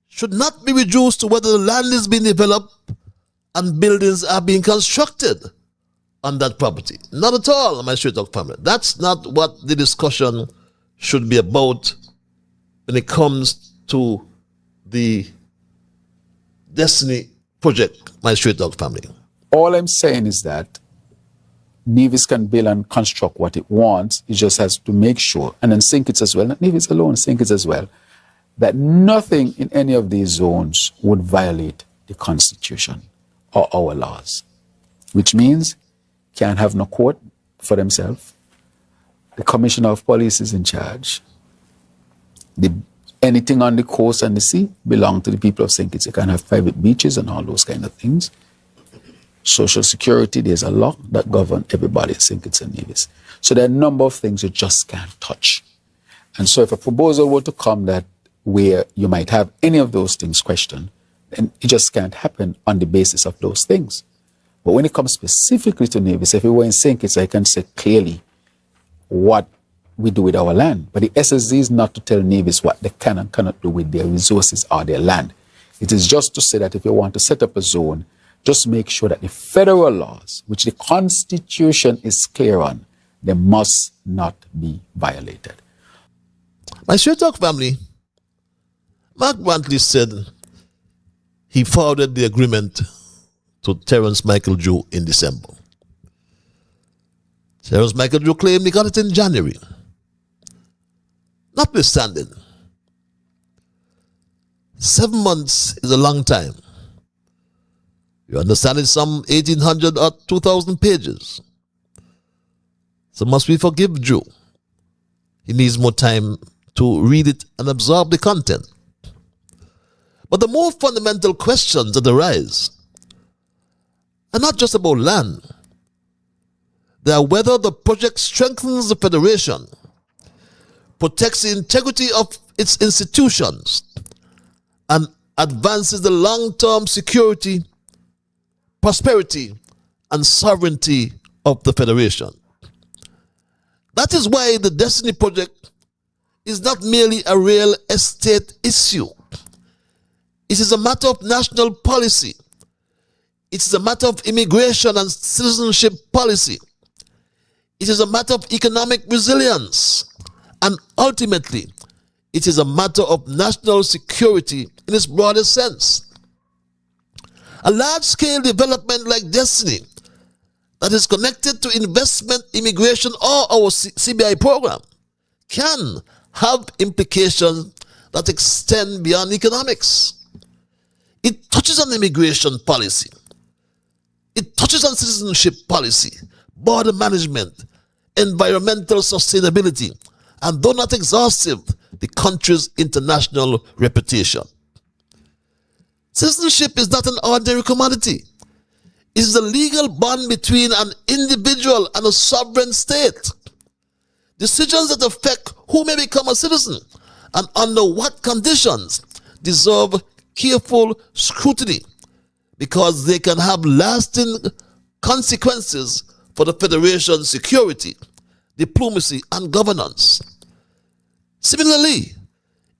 should not be reduced to whether the land is being developed and buildings are being constructed on that property. Not at all, my straight dog family. That's not what the discussion should be about when it comes to the Destiny Project, my straight dog family. All I'm saying is that Nevis can build and construct what it wants. It just has to make sure, and then St. Kitts as well, not Nevis alone, St. Kitts as well, that nothing in any of these zones would violate the Constitution or our laws, which means can't have no court for themselves. The Commissioner of Police is in charge. Anything on the coast and the sea belong to the people of St. Kitts. You can have private beaches and all those kind of things. Social security, there's a law that governs everybody in St. Kitts and Nevis. So there are a number of things you just can't touch. And so if a proposal were to come that where you might have any of those things questioned, then it just can't happen on the basis of those things. But when it comes specifically to Nevis, if we were in St. Kitts, I can say clearly what we do with our land. But the SSZ is not to tell Nevis what they can and cannot do with their resources or their land. It is just to say that if you want to set up a zone, just make sure that the federal laws, which the Constitution is clear on, they must not be violated. My straight talk family, Mark Brantley said he forwarded the agreement to Terence Michael Joe in December. Terence Michael Joe claimed he got it in January. Notwithstanding, 7 months is a long time. You understand it's some 1,800 or 2,000 pages. So must we forgive Joe? He needs more time to read it and absorb the content. But the more fundamental questions that arise are not just about land. They are whether the project strengthens the Federation, protects the integrity of its institutions, and advances the long-term security, prosperity, and sovereignty of the Federation. That is why the Destiny Project is not merely a real estate issue. It is a matter of national policy. It is a matter of immigration and citizenship policy. It is a matter of economic resilience. And ultimately, it is a matter of national security in its broadest sense. A large-scale development like Destiny that is connected to investment, immigration, or our CBI program can have implications that extend beyond economics. It touches on immigration policy. It touches on citizenship policy, border management, environmental sustainability, and though not exhaustive, the country's international reputation. Citizenship is not an ordinary commodity. It is a legal bond between an individual and a sovereign state. Decisions that affect who may become a citizen and under what conditions deserve careful scrutiny because they can have lasting consequences for the Federation's security, diplomacy, and governance. Similarly,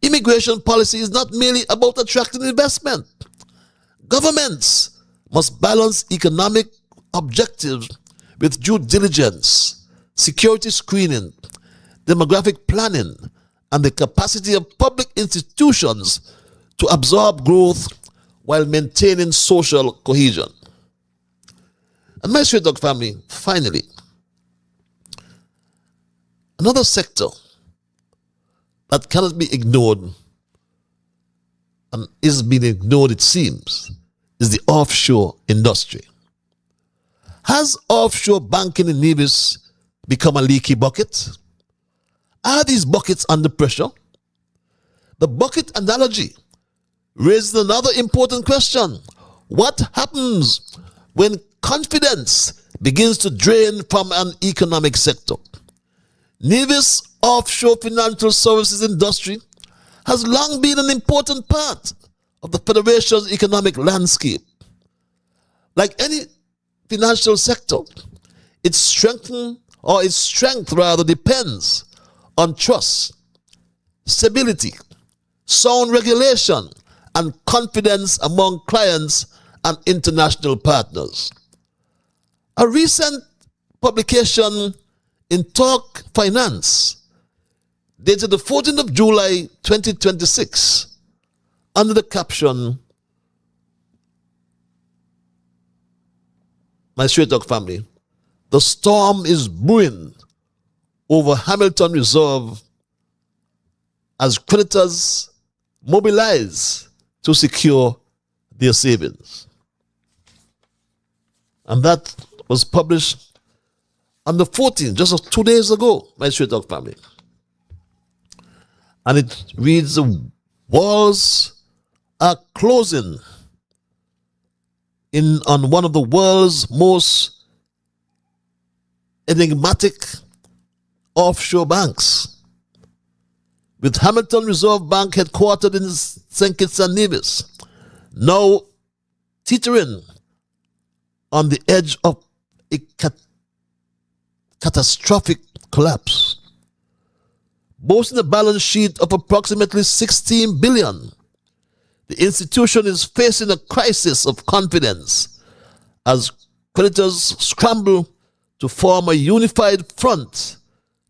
immigration policy is not merely about attracting investment. Governments must balance economic objectives with due diligence, security screening, demographic planning, and the capacity of public institutions to absorb growth while maintaining social cohesion. And my Straight Dog family, finally, another sector that cannot be ignored and is being ignored, it seems, is the offshore industry. Has offshore banking in Nevis become a leaky bucket? Are these buckets under pressure? The bucket analogy raises another important question. What happens when confidence begins to drain from an economic sector? Nevis offshore financial services industry has long been an important part of the Federation's economic landscape. Like any financial sector, its strength depends on trust, stability, sound regulation, and confidence among clients and international partners. A recent publication in Talk Finance, dated the 14th of July 2026, under the caption, my Straight Dog family, the storm is brewing over Hamilton Reserve as creditors mobilize to secure their savings. And that was published on the 14th, just 2 days ago, my Straight Dog family. And it reads, the walls are closing in on one of the world's most enigmatic offshore banks, with Hamilton Reserve Bank headquartered in St. Kitts and Nevis, now teetering on the edge of a catastrophic collapse. Boasting a balance sheet of approximately 16 billion, the institution is facing a crisis of confidence as creditors scramble to form a unified front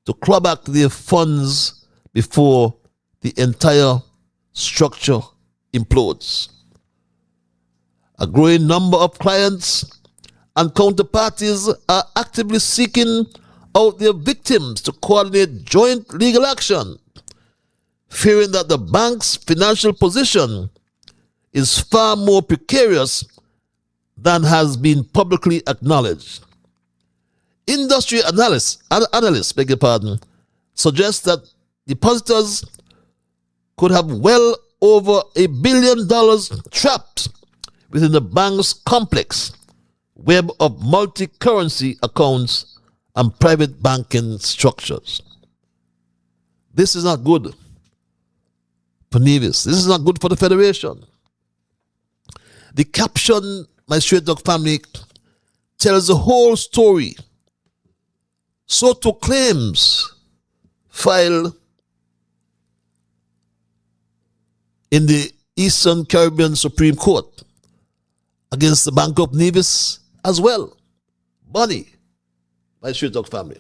to claw back their funds before the entire structure implodes. A growing number of clients and counterparties are actively seeking out their victims to coordinate joint legal action, fearing that the bank's financial position is far more precarious than has been publicly acknowledged. Industry analysts suggest that depositors could have well over $1 billion trapped within the bank's complex web of multi-currency accounts and private banking structures. This is not good for Nevis. This is not good for the Federation. The caption, my straight dog family, tells the whole story. So too claims filed in the Eastern Caribbean Supreme Court against the Bank of Nevis as well. Bonnie, my straight dog family.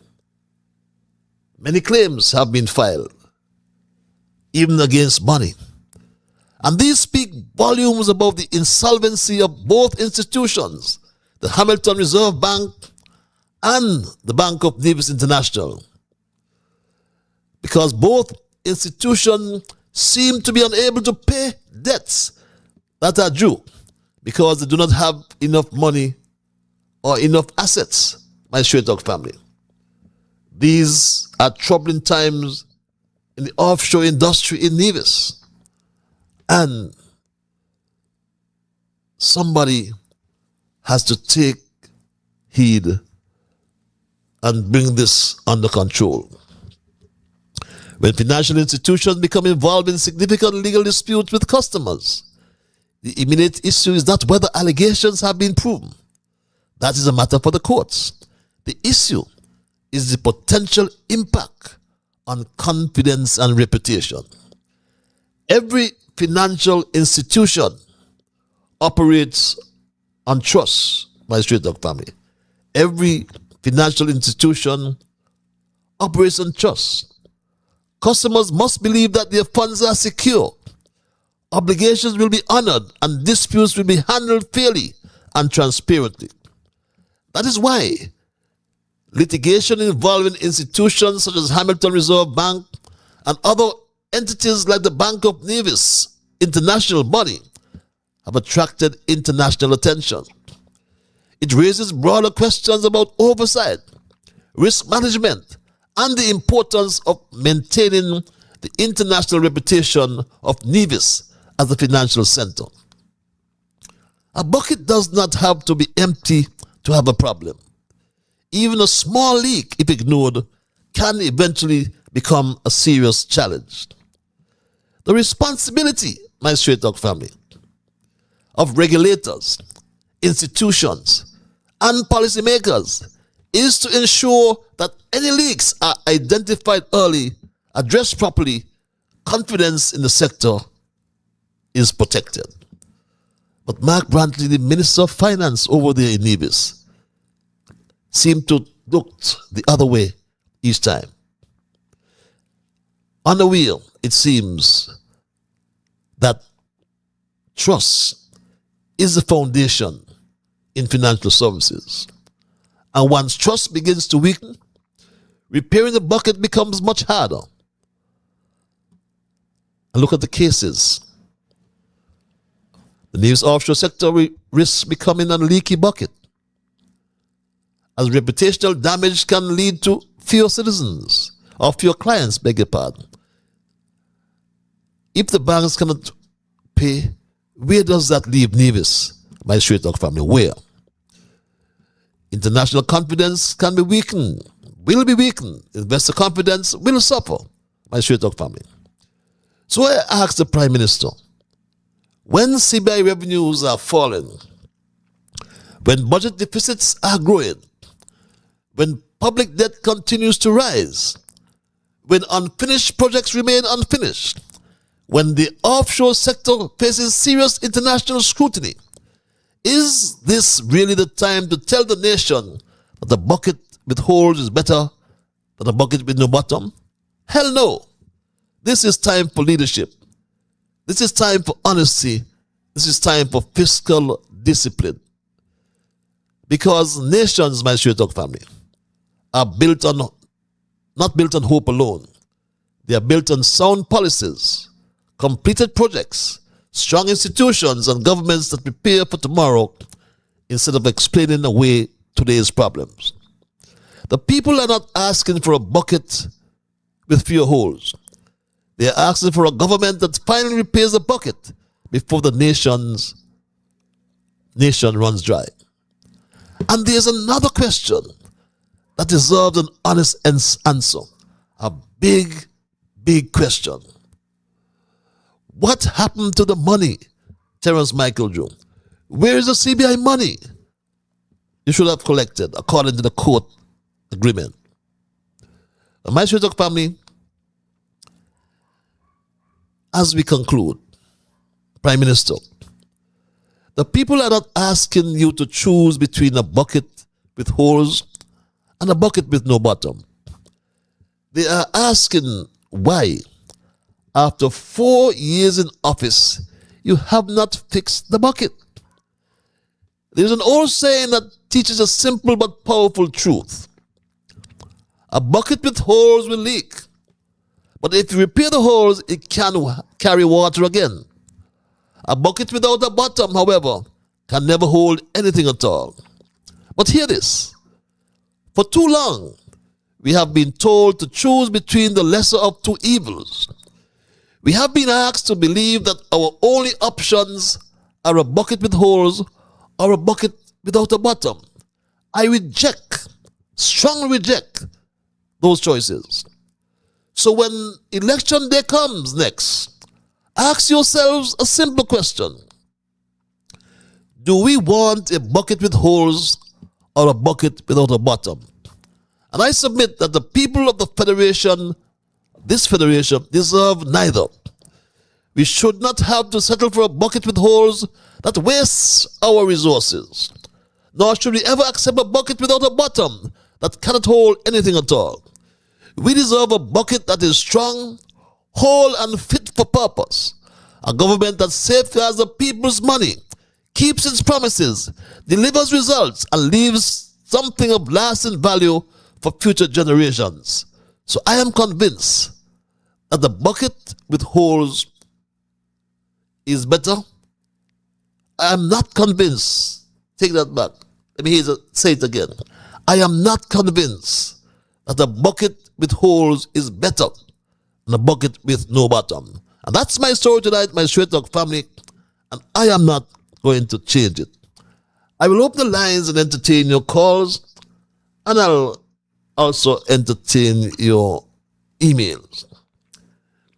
Many claims have been filed, even against Bonnie. And these speak volumes about the insolvency of both institutions, the Hamilton Reserve Bank and the Bank of Nevis International, because both institutions seem to be unable to pay debts that are due because they do not have enough money or enough assets, my straight dog family. These are troubling times in the offshore industry in Nevis. And somebody has to take heed and bring this under control. When financial institutions become involved in significant legal disputes with customers, the immediate issue is not whether allegations have been proven. That is a matter for the courts. The issue is the potential impact on confidence and reputation. Every financial institution operates on trust, my straight dog family. Every financial institution operates on trust. Customers must believe that their funds are secure. Obligations will be honored and disputes will be handled fairly and transparently. That is why litigation involving institutions such as Hamilton Reserve Bank and other entities like the Bank of Nevis international body have attracted international attention. It raises broader questions about oversight, risk management, and the importance of maintaining the international reputation of Nevis as a financial center. A bucket does not have to be empty to have a problem. Even a small leak, if ignored, can eventually become a serious challenge. The responsibility, my straight dog family, of regulators, institutions, and policymakers is to ensure that any leaks are identified early, addressed properly, confidence in the sector is protected. But Mark Brantley, the Minister of Finance over there in Nevis, seemed to look the other way each time. On the wheel, it seems that trust is the foundation in financial services. And once trust begins to weaken, repairing the bucket becomes much harder. And look at the cases. The Nevis offshore sector risks becoming a leaky bucket, as reputational damage can lead to fewer citizens, or fewer clients, beg your pardon. If the banks cannot pay, where does that leave Nevis, my straight dog family? Where? International confidence can be weakened, will be weakened. Investor confidence will suffer, my straight dog family. So I asked the Prime Minister, when CBI revenues are falling, when budget deficits are growing, when public debt continues to rise, when unfinished projects remain unfinished, when the offshore sector faces serious international scrutiny, is this really the time to tell the nation that the bucket with holes is better than a bucket with no bottom? Hell no. This is time for leadership. This is time for honesty. This is time for fiscal discipline. Because nations, my straight dog family, are built on, not built on hope alone. They are built on sound policies, completed projects, strong institutions, and governments that prepare for tomorrow instead of explaining away today's problems. The people are not asking for a bucket with fewer holes. They are asking for a government that finally repairs the bucket before the nation runs dry. And there's another question that deserves an honest answer. A big, big question. What happened to the money, Terence Michael Joe? Where is the CBI money you should have collected according to the court agreement? My Shretok family, as we conclude, Prime Minister, the people are not asking you to choose between a bucket with holes and a bucket with no bottom. They are asking why, after 4 years in office, you have not fixed the bucket. There's an old saying that teaches a simple but powerful truth. A bucket with holes will leak, but if you repair the holes, it can carry water again. A bucket without a bottom, however, can never hold anything at all. But hear this. For too long, we have been told to choose between the lesser of two evils. We have been asked to believe that our only options are a bucket with holes or a bucket without a bottom. I reject, strongly reject those choices. So when election day comes next, ask yourselves a simple question. Do we want a bucket with holes or a bucket without a bottom? And I submit that the people of the Federation, this Federation, deserve neither. We should not have to settle for a bucket with holes that wastes our resources. Nor should we ever accept a bucket without a bottom that cannot hold anything at all. We deserve a bucket that is strong, whole, and fit for purpose. A government that safeguards the people's money, keeps its promises, delivers results, and leaves something of lasting value for future generations. So I am convinced that the bucket with holes is better. I am not convinced. Take that back. Let me say it again. I am not convinced that a bucket with holes is better than a bucket with no bottom. And that's my story tonight, my Straight Talk family, and I am not going to change it. I will open the lines and entertain your calls, and I'll also entertain your emails.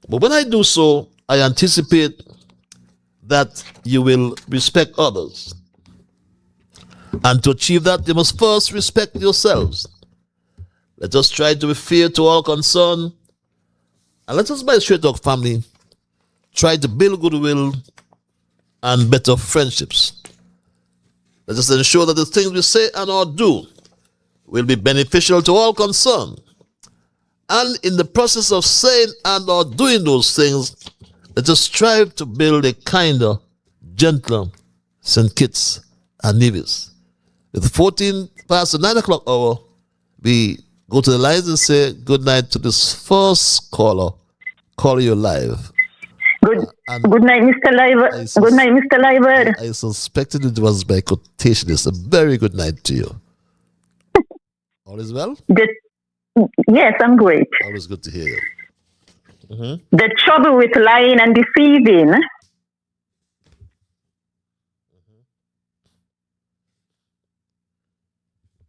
But when I do so, I anticipate that you will respect others. And to achieve that, you must first respect yourselves. Let us try to be fair to all concerned. And let us, my Straight Talk family, try to build goodwill and better friendships. Let us ensure that the things we say and or do will be beneficial to all concerned. And in the process of saying and or doing those things, let us strive to build a kinder, gentler St. Kitts and Nevis. With 14 past the 9 o'clock hour, we go to the lines and say good night to this first caller. Call you live. Good night, Mr. Liver. Good night, Mr. Liver. I suspected it was my quotationist. A very good night to you. All is well? Yes, I'm great. Always good to hear you. Mm-hmm. The trouble with lying and deceiving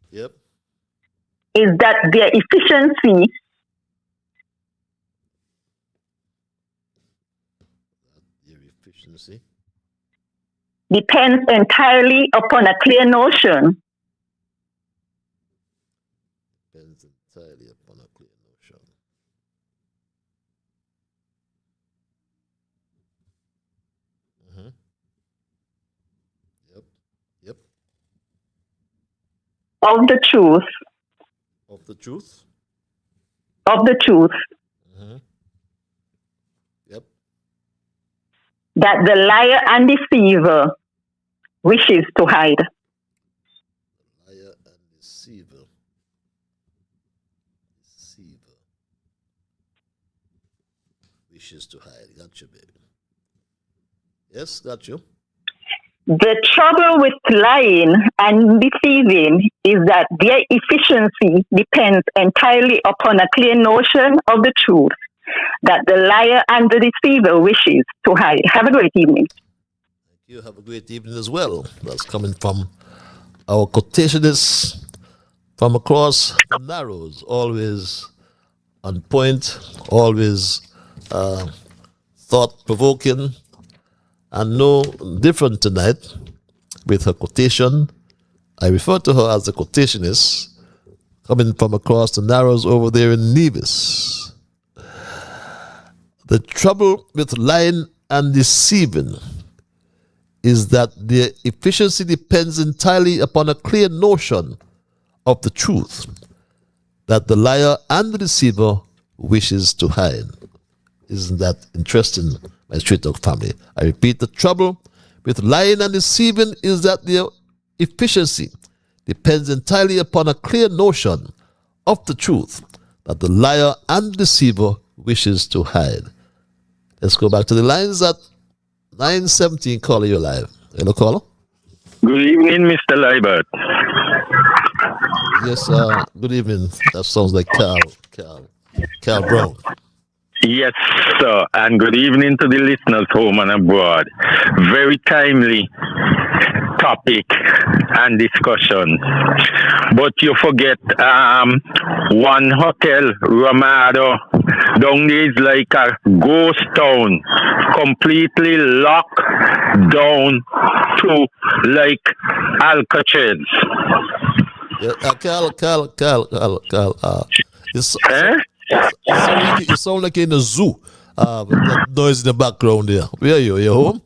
Yep. is that their efficiency depends entirely upon a clear notion. Depends entirely upon a clear notion. Mm-hmm. Yep. Of the truth. Of the truth? Of the truth. Mm-hmm. Yep. That the liar and deceiver wishes to hide. Liar and deceiver. Wishes to hide. Got you, baby. Yes, got you. The trouble with lying and deceiving is that their efficiency depends entirely upon a clear notion of the truth that the liar and the deceiver wishes to hide. Have a great evening. Thank you. Have a great evening as well. That's coming from our quotationists from across the Narrows. Always on point, always thought-provoking, and no different tonight with her quotation. I refer to her as the quotationist, coming from across the Narrows over there in Nevis. The trouble with lying and deceiving is that their efficiency depends entirely upon a clear notion of the truth that the liar and the deceiver wishes to hide. Isn't that interesting, my Straight Talk family? I repeat, the trouble with lying and deceiving is that their efficiency depends entirely upon a clear notion of the truth that the liar and deceiver wishes to hide. Let's go back to the lines at 9:17. Caller, you're live. Hello, caller. Good evening, Mr. Libert. Yes, good evening. That sounds like Cal Brown. Yes, sir, and good evening to the listeners home and abroad. Very timely topic and discussion. But you forget one hotel, Ramada, down there is like a ghost town, completely locked down to like Alcatraz. Yeah, Cal. You sound like you're in a zoo. That noise in the background there. Where are you? Are you home?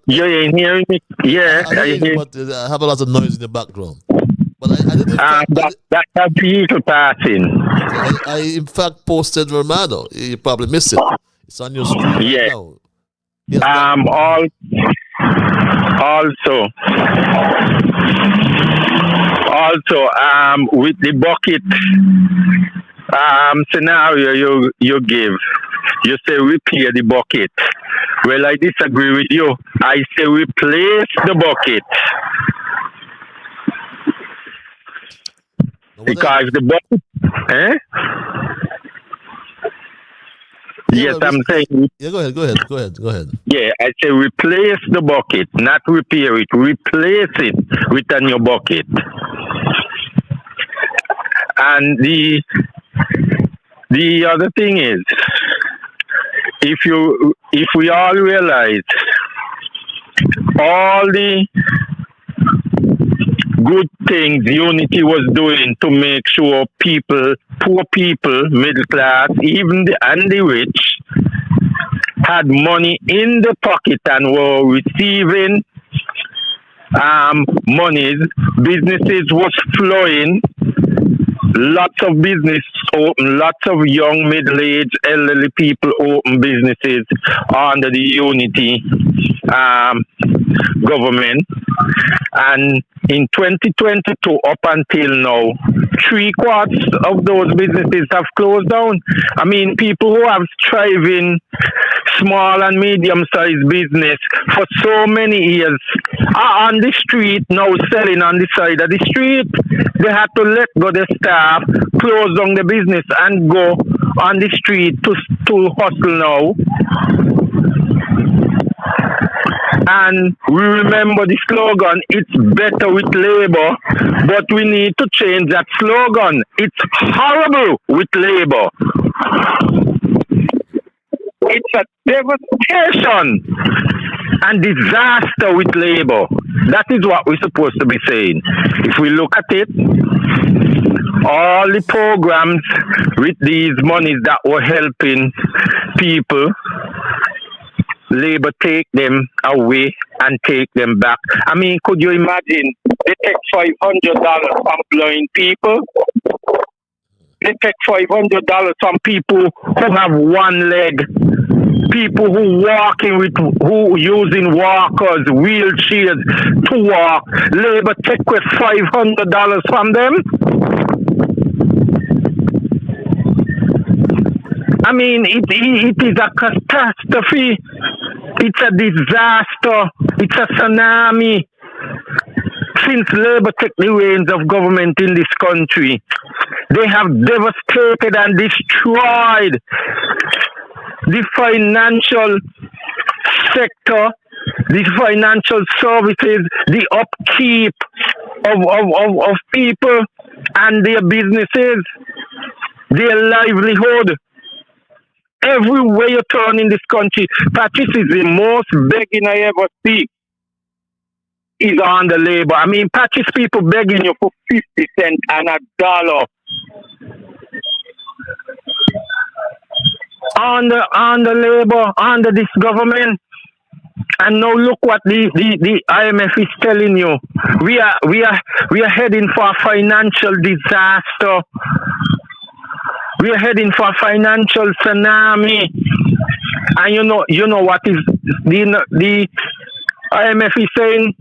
You ain't hearing me? Yeah, I hear you, but I have a lot of noise in the background. But I didn't. That's a vehicle passing. I in fact posted Romano. You probably missed it. It's on your screen right now. Yes, also, with the bucket scenario you give, you say repair the bucket. Well, I disagree with you. I say replace the bucket. Because the bucket, yes, I'm saying. Yeah, go ahead. Yeah, I say replace the bucket, not repair it. Replace it with a new bucket. And the other thing is, if we all realize all the good things Unity was doing to make sure people, poor people, middle class, even the rich, had money in the pocket and were receiving monies, businesses was flowing, lots of business open, lots of young, middle-aged, elderly people open businesses under the Unity government. And in 2022, up until now, 3/4 of those businesses have closed down. I mean, people who have thriving small and medium-sized business for so many years are on the street now, selling on the side of the street. They had to let go the staff, close down the business, and go on the street to hustle now. And we remember the slogan, it's better with labor, but we need to change that slogan. It's horrible with labor. It's a devastation and disaster with labor. That is what we're supposed to be saying. If we look at it, all the programs with these monies that were helping people, labor take them away and take them back. I mean, could you imagine? They take $500 from blind people. They take $500 from people who have one leg. People who using walkers, wheelchairs to walk. Labor take with $500 from them. I mean, it is a catastrophe. It's a disaster. It's a tsunami. Since Labour took the reins of government in this country, they have devastated and destroyed the financial sector, the financial services, the upkeep of people. and their businesses, their livelihood. Everywhere you turn in this country, Patrice, is the most begging I ever see is on the labor. I mean, Patrice, people begging you for 50 cents and $1 on the labor, under this government. And now look what the IMF is telling you. We are heading for a financial disaster. We are heading for a financial tsunami. And you know what is the IMF is saying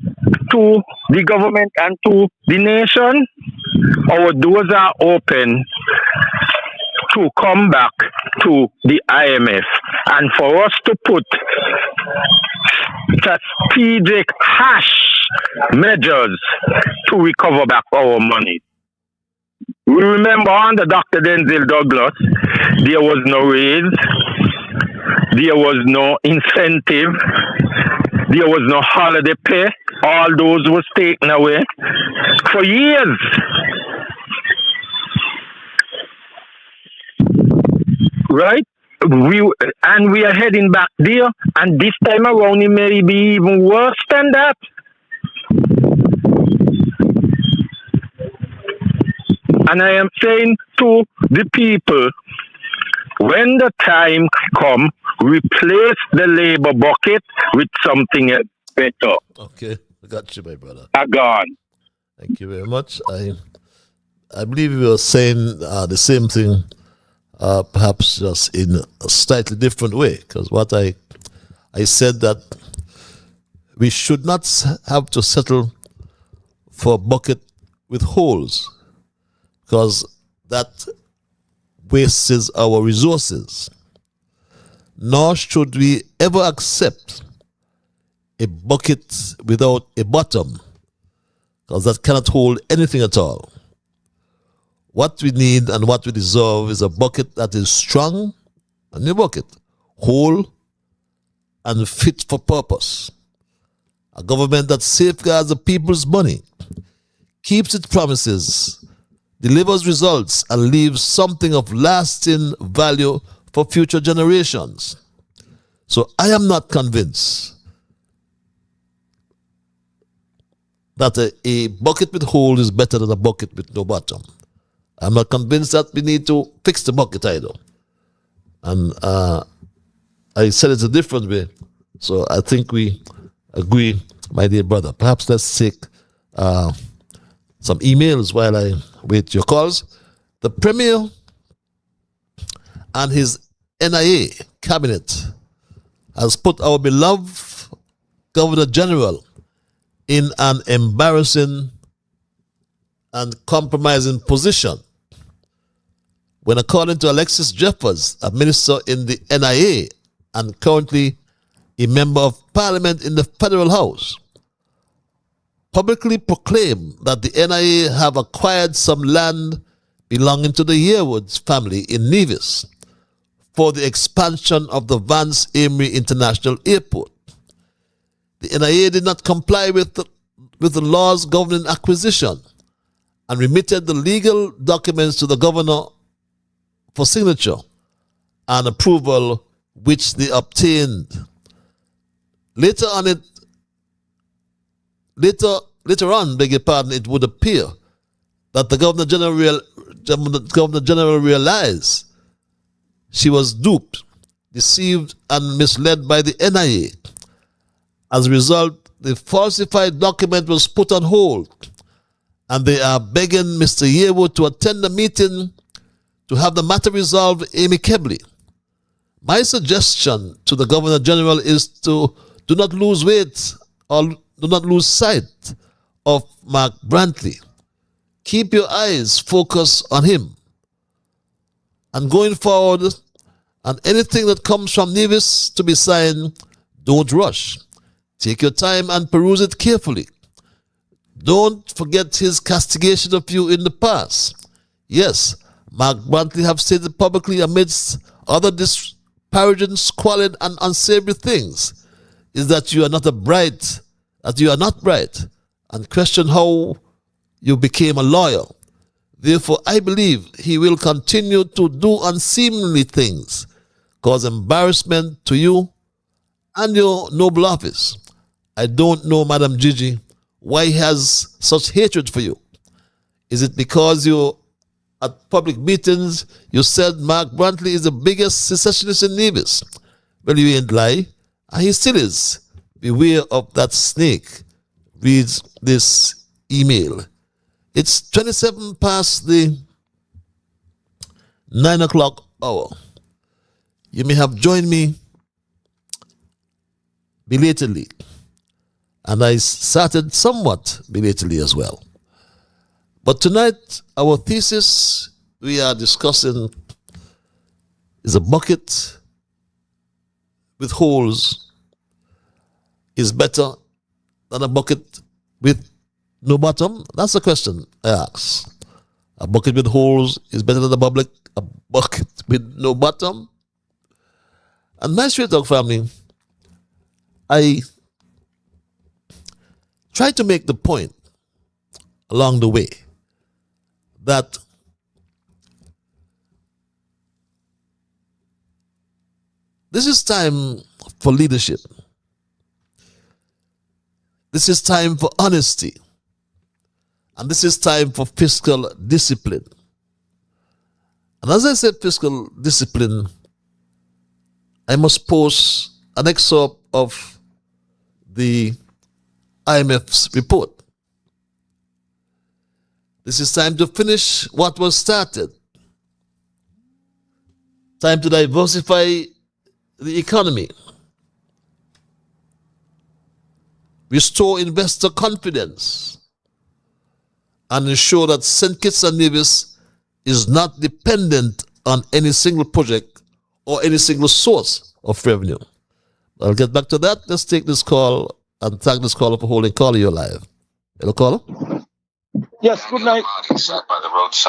to the government and to the nation? Our doors are open to come back to the IMF and for us to put strategic measures to recover back our money. We remember under Dr. Denzel Douglas, there was no raise, there was no incentive, there was no holiday pay. All those was taken away for years. Right? We are heading back there, and this time around it may be even worse than that. And I am saying to the people, when the time comes, replace the labor bucket with something else better. Okay, I got you, my brother. Gone. Thank you very much. I believe you were saying the same thing, perhaps just in a slightly different way. Because what I said that we should not have to settle for a bucket with holes, because that wastes our resources. Nor should we ever accept a bucket without a bottom, because that cannot hold anything at all. What we need and what we deserve is a bucket that is strong, a new bucket, whole and fit for purpose. A government that safeguards the people's money, keeps its promises, delivers results, and leaves something of lasting value for future generations. So I am not convinced that a bucket with hole is better than a bucket with no bottom. I'm not convinced that we need to fix the bucket either. And I said it a different way. So I think we agree, my dear brother. Perhaps let's take some emails while I wait your calls. The Premier and his NIA cabinet has put our beloved Governor General in an embarrassing and compromising position when, according to Alexis Jeffers, a minister in the NIA and currently a member of Parliament in the Federal House, publicly proclaimed that the NIA have acquired some land belonging to the Yearwood family in Nevis for the expansion of the Vance Amory International Airport. The NIA did not comply with the laws governing acquisition and remitted the legal documents to the governor for signature and approval, which they obtained. Later on, it would appear that the Governor General realized she was duped, deceived, and misled by the NIA. As a result, the falsified document was put on hold, and they are begging Mr. Yearwood to attend the meeting to have the matter resolved amicably. My suggestion to the Governor General is to do not lose weight or do not lose sight of Mark Brantley. Keep your eyes focused on him. And going forward, and anything that comes from Nevis to be signed, don't rush. Take your time and peruse it carefully. Don't forget his castigation of you in the past. Yes, Mark Brantley have stated publicly amidst other disparaging, squalid, and unsavory things, is that you are not bright, and question how you became a lawyer. Therefore, I believe he will continue to do unseemly things, cause embarrassment to you and your noble office. I don't know, Madam Gigi, why he has such hatred for you. Is it because you, at public meetings, you said Mark Brantley is the biggest secessionist in Nevis? Well, you ain't lie, and he still is. Beware of that snake. Reads this email. It's 27 past the 9 o'clock hour. You may have joined me belatedly, and I started somewhat belatedly as well. But tonight, our thesis we are discussing is a bucket with holes is better than a bucket with no bottom? That's the question I ask. A bucket with holes is better than a bucket with no bottom? And my Straight Talk family, I try to make the point along the way that this is time for leadership. This is time for honesty. And this is time for fiscal discipline. And as I said, fiscal discipline, I must post an excerpt of the IMF's report. This is time to finish what was started. Time to diversify the economy. Restore investor confidence. And ensure that St. Kitts and Nevis is not dependent on any single project or any single source of revenue. I'll get back to that. Let's take this call and thank this caller for holding. Caller, you're live. Hello, caller? Yes, good night.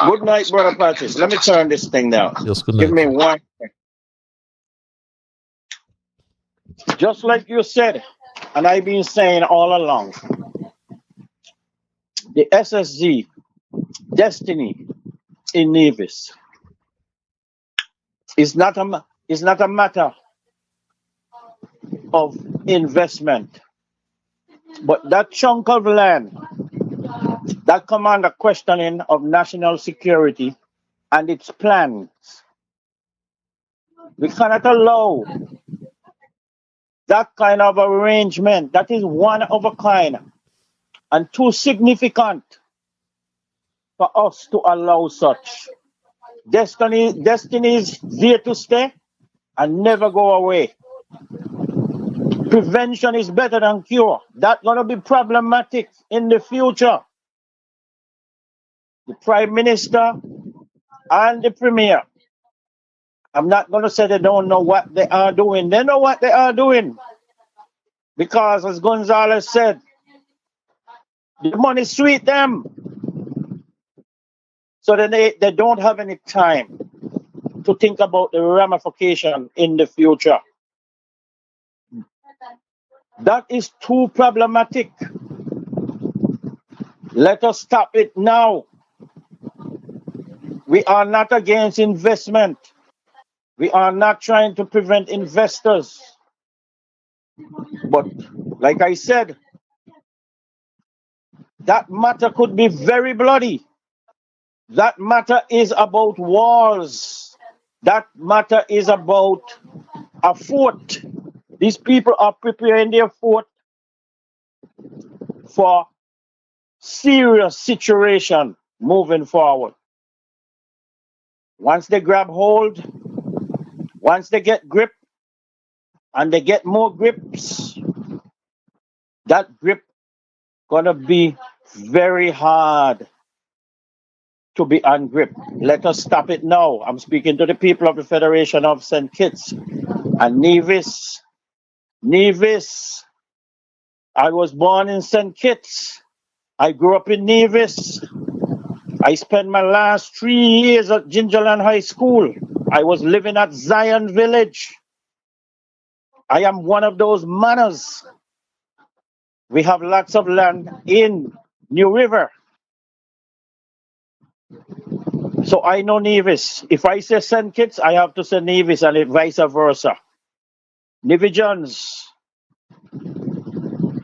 Good night, Brother Patrick. Let me turn this thing down. Yes, good night. Give me one. Just like you said, and I've been saying all along, the SSG destiny in Nevis is not a matter of investment, but that chunk of land that come under questioning of national security and its plans. We cannot allow that kind of arrangement that is one of a kind and too significant for us to allow such. Destiny is there to stay and never go away. Prevention is better than cure. That's going to be problematic in the future. The Prime Minister and the Premier, I'm not going to say they don't know what they are doing. They know what they are doing. Because as Gonzalez said, the money sweet them. So then they don't have any time to think about the ramification in the future. That is too problematic. Let us stop it now. We are not against investment. We are not trying to prevent investors. But like I said, that matter could be very bloody. That matter is about wars. That matter is about a fort. These people are preparing their fort for serious situation moving forward. Once they grab hold, once they get grip, and they get more grips, that grip gonna be very hard to be ungripped. Let us stop it now. I'm speaking to the people of the Federation of St. Kitts and Nevis. Nevis. I was born in St. Kitts. I grew up in Nevis. I spent my last 3 years at Gingerland High School. I was living at Zion Village. I am one of those manners. We have lots of land in New River. So I know Nevis. If I say St. Kitts, I have to say Nevis and vice versa. Nevisions,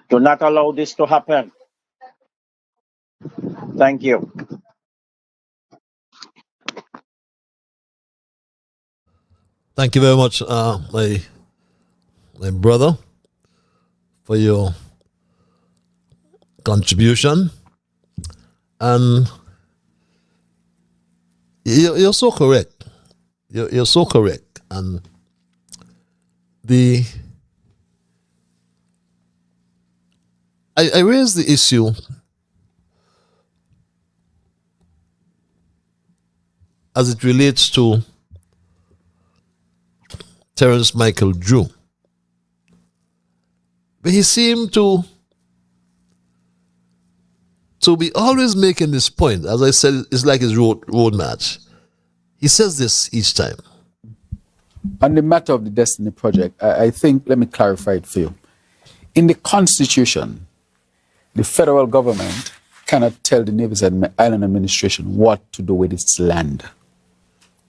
do not allow this to happen. Thank you. Thank you very much, my brother, for your contribution. And you're so correct. You're so correct. And I raised the issue as it relates to Terence Michael Drew. But he seemed to be always making this point. As I said, it's like his road match. He says this each time. On the matter of the Destiny Project, I think, let me clarify it for you. In the Constitution, the federal government cannot tell the Nevis Island Administration what to do with its land.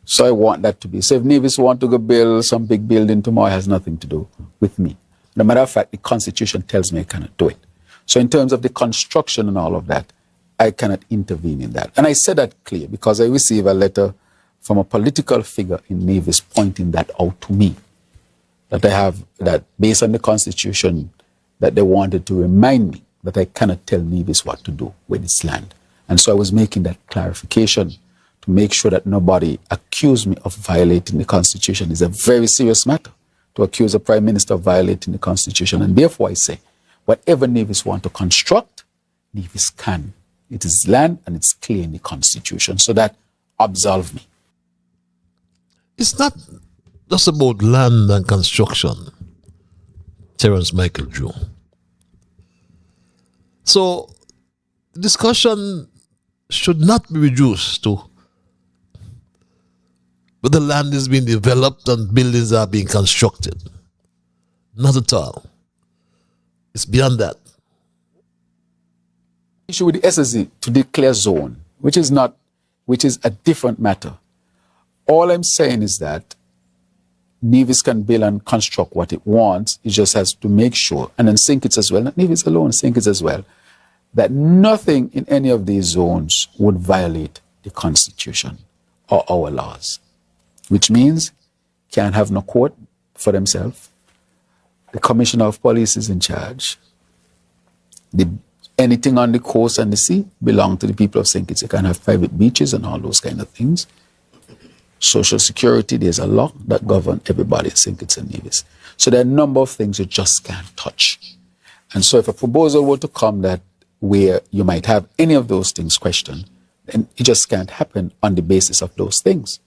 So I want that to be. So if Nevis want to go build some big building tomorrow, it has nothing to do with me. No matter of fact, the Constitution tells me I cannot do it. So in terms of the construction and all of that, I cannot intervene in that. And I said that clear because I received a letter from a political figure in Nevis pointing that out to me. That I have, that based on the Constitution, that they wanted to remind me that I cannot tell Nevis what to do with its land. And so I was making that clarification to make sure that nobody accused me of violating the Constitution. It's a very serious matter to accuse a Prime Minister of violating the Constitution. And therefore I say, whatever Nevis want to construct, Nevis can. It is land and it's clear in the Constitution. So that absolve me. It's not just about land and construction, Terence Michael Drew. So the discussion should not be reduced to but the land is being developed and buildings are being constructed. Not at all. It's beyond that. Issue with the SSE to declare zone, which is a different matter. All I'm saying is that Nevis can build and construct what it wants. It just has to make sure, and then St. Kitts as well, not Nevis alone, St. Kitts as well, that nothing in any of these zones would violate the Constitution or our laws, which means can't have no court for themselves. The Commissioner of Police is in charge. Anything on the coast and the sea belong to the people of St. Kitts. You can have private beaches and all those kind of things. Social security, there's a law that governs everybody at St. Kitts and Nevis. So there are a number of things you just can't touch. And so if a proposal were to come that where you might have any of those things questioned, then it just can't happen on the basis of those things.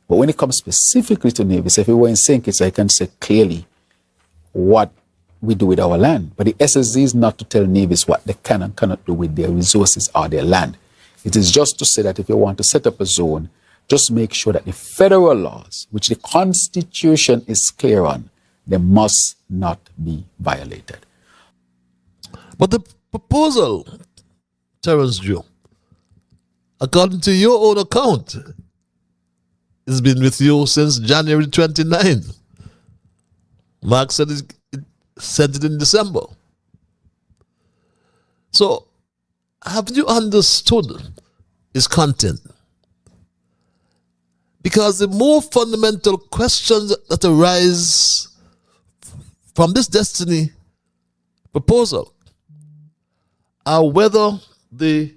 But when it comes specifically to Nevis, if we were in St. Kitts, I can say clearly what we do with our land. But the SSZ is not to tell Nevis what they can and cannot do with their resources or their land. It is just to say that if you want to set up a zone, just make sure that the federal laws, which the Constitution is clear on, they must not be violated. But the proposal, Terence Drew, according to your own account, has been with you since January 29th. Mark said it sent it in December. So, have you understood its content? Because the more fundamental questions that arise from this Destiny proposal are whether the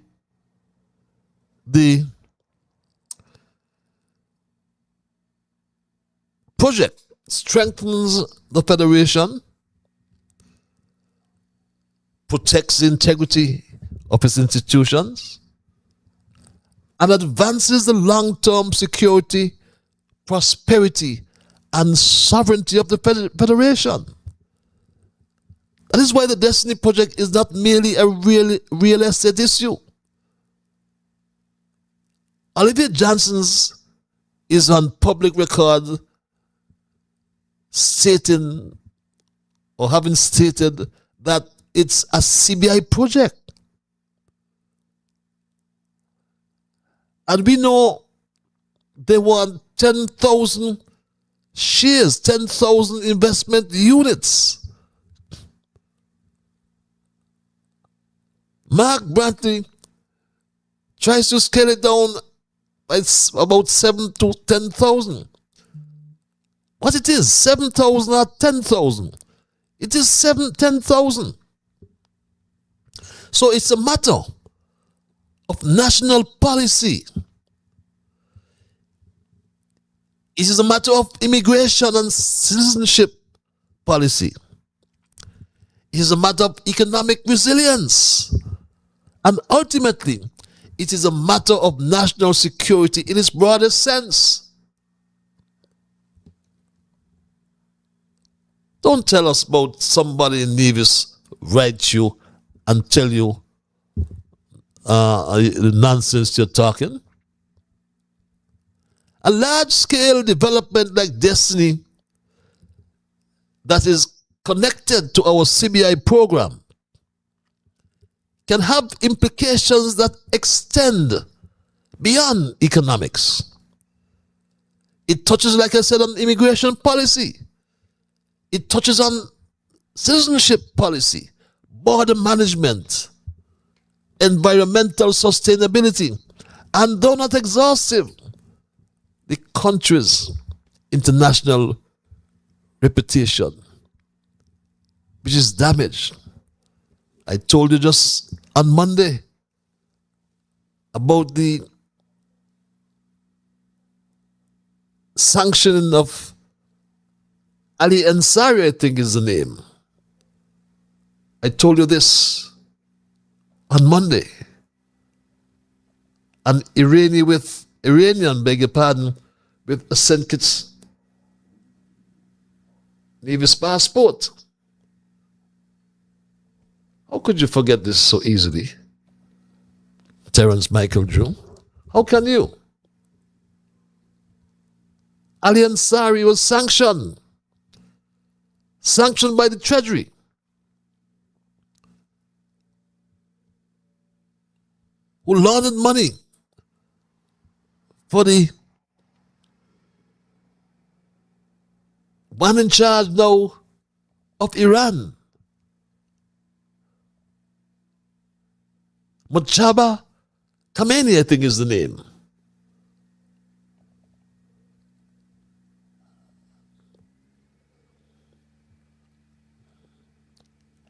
project strengthens the Federation, protects the integrity of its institutions, and advances the long-term security, prosperity, and sovereignty of the Federation. That is why the Destiny Project is not merely a real estate issue. Olivia Johnson's is on public record stating or having stated that it's a CBI project. And we know they want 10,000 shares, 10,000 investment units. Mark Brantley tries to scale it down by about 7 to 10,000. What it is, 7,000 or 10,000? It is 10,000. So it's a matter of national policy. It is a matter of immigration and citizenship policy. It is a matter of economic resilience. And ultimately, it is a matter of national security in its broadest sense. Don't tell us about somebody in Nevis write you and tell you the nonsense you're talking. A large-scale development like Destiny that is connected to our CBI program can have implications that extend beyond economics. It touches, like I said, on immigration policy. It touches on citizenship policy, border management, environmental sustainability, and though not exhaustive, the country's international reputation, which is damaged. I told you just on Monday about the sanctioning of Ali Ansari, I think is the name. I told you this on Monday. An Iranian, beg your pardon, with a St. Kitts Nevis passport. How could you forget this so easily? Terence Michael Drew. How can you? Ali Ansari was sanctioned by the Treasury. Who laundered money for the one in charge now of Iran, Mojtaba Khamenei, I think is the name.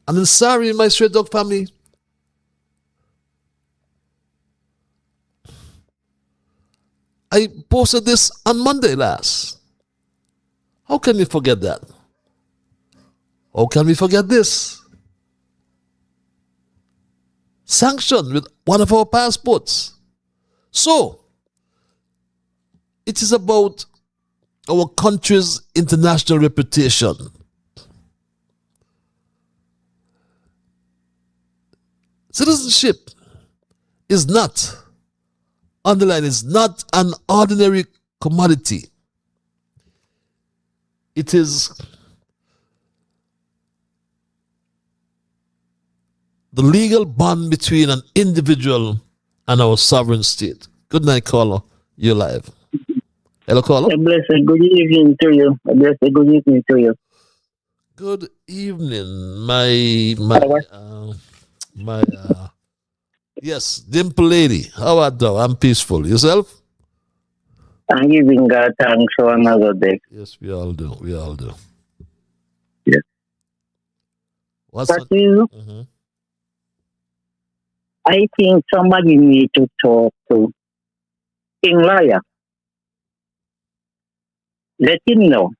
And then Ansari in my straight dog family, I posted this on Monday last. How can we forget that? How can we forget this? Sanctioned with one of our passports. So, it is about our country's international reputation. Citizenship is not, underline, is not an ordinary commodity. It is the legal bond between an individual and our sovereign state. Good night, caller. You're live. Hello, caller. A blessed good evening to you. A blessed good evening to you. Good evening, yes, Dimple Lady. How are you? I'm peaceful. Yourself? I'm giving God thanks for another day. Yes, we all do. We all do. Yes. What's but I think somebody need to talk to King Lawyer. Let him know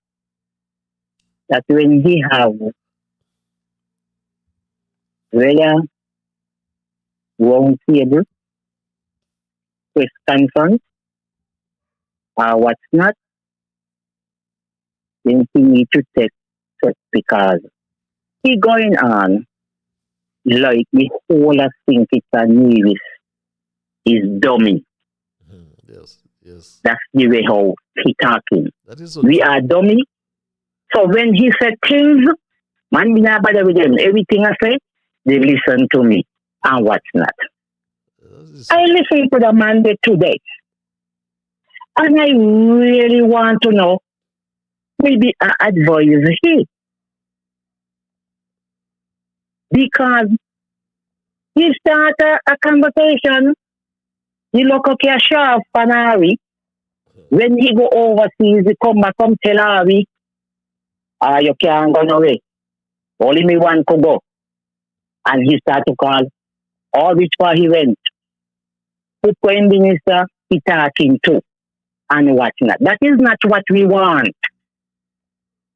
that when he have whether round table, press conference, or what's not, then he need to take steps because he going on like the whole of St. Kitts and Nevis is dummy. Yes. That's the way how he talking. That is we are dummy. So when he said things, man, me not bother with them. Everything I say, they listen to me. And what's not. I listened to the man today. And I really want to know, maybe I advise he. Because he start a conversation, he look up your sharp Panari. When he go overseas, he come back from Tel Aviv. You can't go no way. Only me one could go. And he start to call all which far he went. The Prime Minister he talking to and watching that. That is not what we want.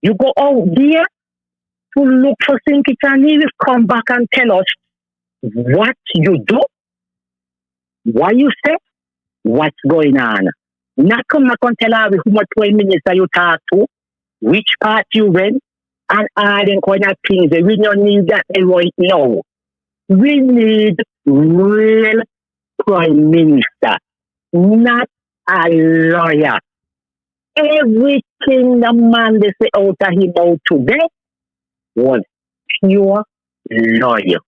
You go out there to look for St. Kitts and Nevis, come back and tell us what you do, what you say, what's going on. Not come back and tell us who much Prime Minister you talk to, which part you went, and all them kind of things. We don't need that right now. We need real Prime Minister, not a lawyer. Everything the man they say out of him out today was pure lawyer.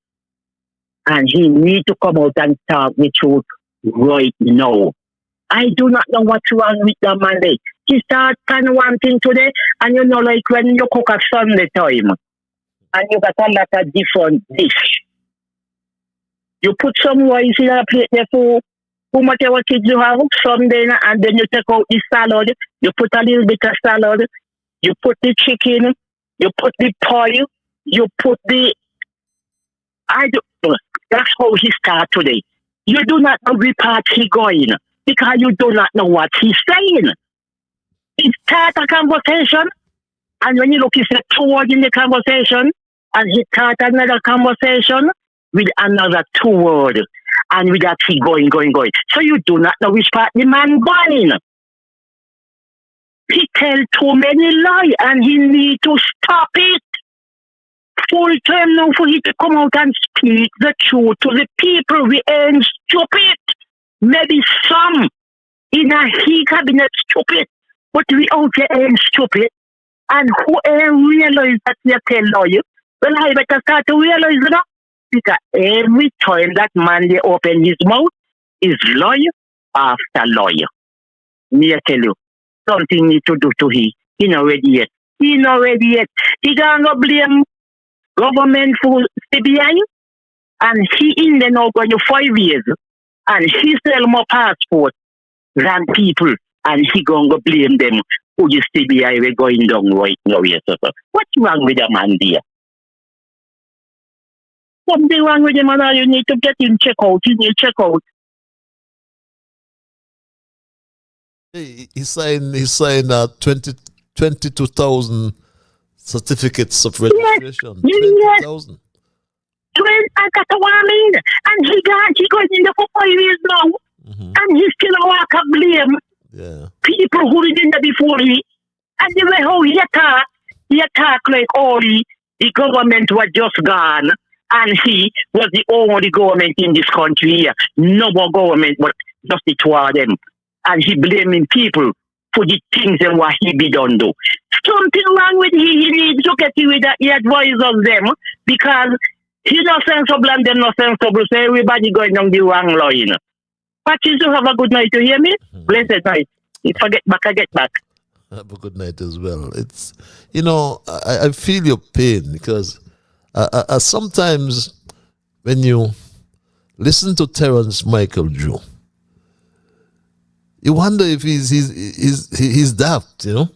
And he need to come out and talk the truth right now. I do not know what's wrong with the man there. He starts kind of one thing today, and you know, like when you cook at Sunday time, and you got a lot of different dish. You put some rice in a plate there for whatever kids you have, Sunday, and then you take out the salad, you put a little bit of salad, you put the chicken, you put the pie, you put the... I don't know. That's how he start today. You do not know which part he going, because you do not know what he's saying. He start a conversation, and when you look, he said 2 words in the conversation, and he start another conversation with another 2 words, and with that he going. So you do not know which part the man going. He tell too many lies, and he need to stop it. Full time now for him to come out and speak the truth to the people. We ain't stupid. Maybe some in a he cabinet stupid, but we out here ain't stupid. And who ain't realize that you tell you? Well, I better start to realize that. Because every time that man they open his mouth is lawyer after lawyer. Me I tell you, something need to do to he. He not ready yet. He gonna blame government for CBI, and he in there now going to 5 years, and he sell more passport than people, and he gonna blame them who the CBI we going down right now. Yes, sir. What's wrong with the man there? Something wrong with him, and you need to get him check out. You need to check out. He signed 22,000 certificates of registration. Yes. 20,000. I got what I mean. And he going in there for 5 years now. And he still walk a blame people who did in there before he. And the way how he talk like all the government was just gone. And he was the only government in this country here. No more government, but just the 2 of them. And he blaming people for the things and what he be done do. Something wrong with he needs to get with that. He advises them because he no sensible and them no sensible. So everybody going down the wrong line. Patches, you have a good night. You hear me? Blessed night. If I get back, I get back. Have a good night as well. It's, you know, I feel your pain because sometimes when you listen to Terence Michael Drew, you wonder if he's daft, you know?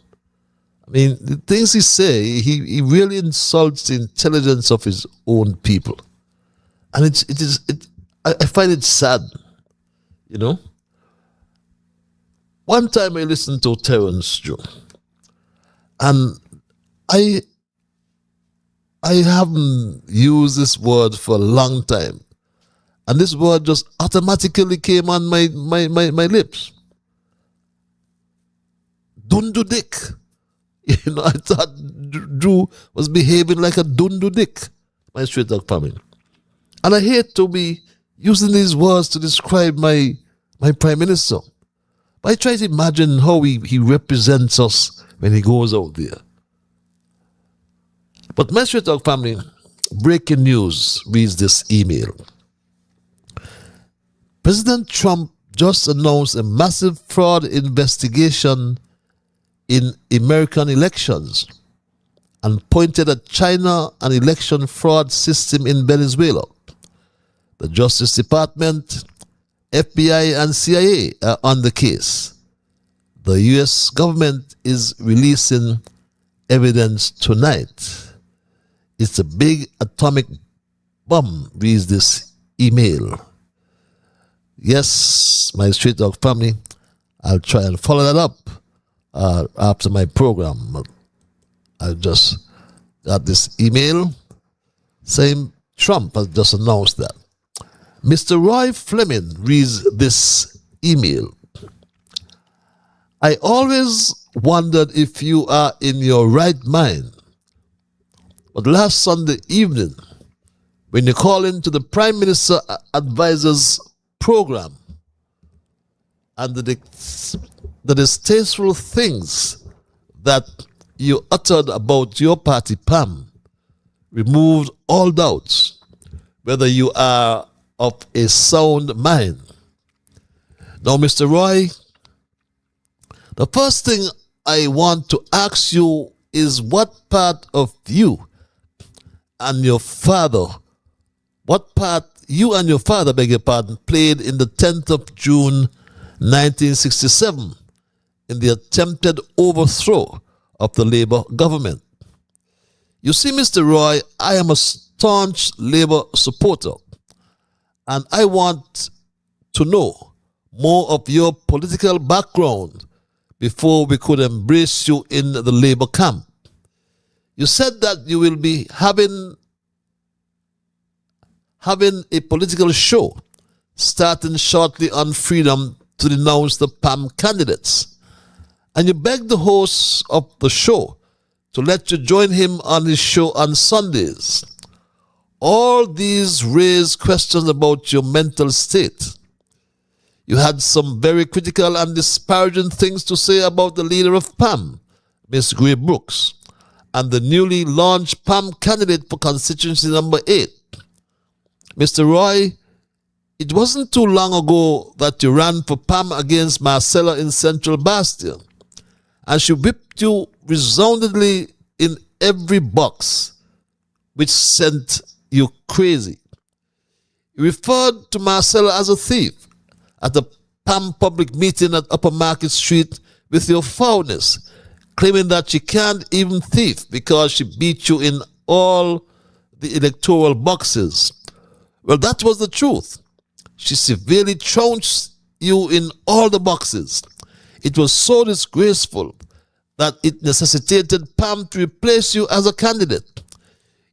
I mean, the things he say, he really insults the intelligence of his own people. And I find it sad, you know? One time I listened to Terence Drew, and I haven't used this word for a long time. And this word just automatically came on my lips. Dundu dick. You know, I thought Drew was behaving like a dundu dick, my straight dog family. And I hate to be using these words to describe my prime minister. But I try to imagine how he represents us when he goes out there. But my straight dog family, breaking news reads this email. President Trump just announced a massive fraud investigation in American elections and pointed at China and election fraud system in Venezuela. The Justice Department, FBI, and CIA are on the case. The U.S. government is releasing evidence tonight. It's a big atomic bomb, reads this email. Yes, my Street Dog family, I'll try and follow that up after my program. I just got this email saying Trump has just announced that. Mr. Roy Fleming reads this email. I always wondered if you are in your right mind. But last Sunday evening, when you call into the Prime Minister Advisor's program and the distasteful things that you uttered about your party, PAM, removed all doubts whether you are of a sound mind. Now, Mr. Roy, the first thing I want to ask you is what part of you and your father, beg your pardon, played in the 10th of June 1967 in the attempted overthrow of the Labour government. You see, Mr. Roy, I am a staunch Labour supporter, and I want to know more of your political background before we could embrace you in the Labour camp. You said that you will be having a political show starting shortly on Freedom to denounce the PAM candidates. And you begged the host of the show to let you join him on his show on Sundays. All these raise questions about your mental state. You had some very critical and disparaging things to say about the leader of PAM, Miss Gray Brooks, and the newly launched PAM candidate for constituency number 8. Mr. Roy, it wasn't too long ago that you ran for PAM against Marcella in Central Bastion, and she whipped you resoundingly in every box, which sent you crazy. You referred to Marcella as a thief at a PAM public meeting at Upper Market Street with your foulness, claiming that she can't even thief because she beat you in all the electoral boxes. Well, that was the truth. She severely trounced you in all the boxes. It was so disgraceful that it necessitated PAM to replace you as a candidate.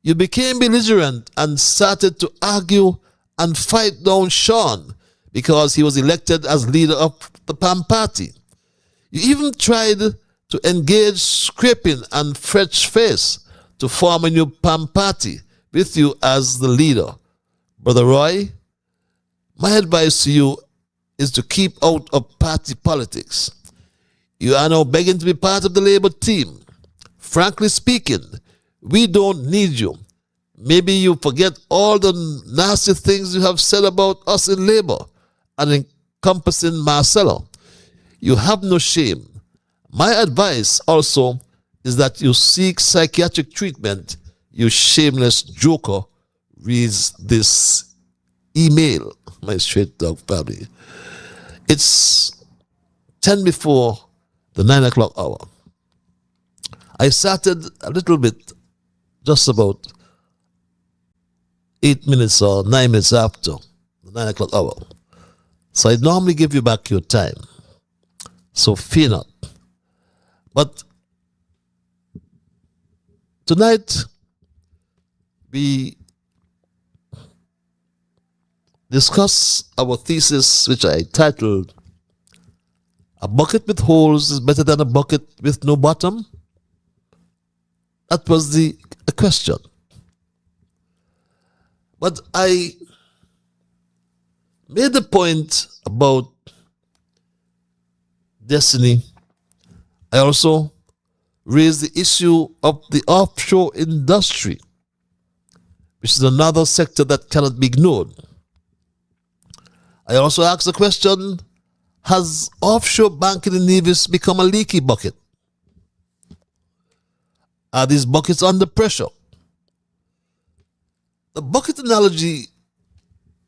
You became belligerent and started to argue and fight down Sean because he was elected as leader of the PAM party. You even tried to engage scraping and fresh face to form a new PAM party with you as the leader. Brother Roy, my advice to you is to keep out of party politics. You are now begging to be part of the Labour team. Frankly speaking, we don't need you. Maybe you forget all the nasty things you have said about us in Labour and encompassing Marcella. You have no shame. My advice also is that you seek psychiatric treatment, you shameless joker, reads this email, my Straight Dog family. It's 10 before the 9 o'clock hour. I started a little bit, just about 8 minutes or 9 minutes after the 9 o'clock hour. So I normally give you back your time. So fear not. But tonight, we discuss our thesis, which I titled, "A Bucket with Holes is Better Than a Bucket with No Bottom?" That was the question. But I made the point about destiny. I also raised the issue of the offshore industry, which is another sector that cannot be ignored. I also asked the question Has offshore banking in Nevis become a leaky bucket? Are these buckets under pressure? The bucket analogy,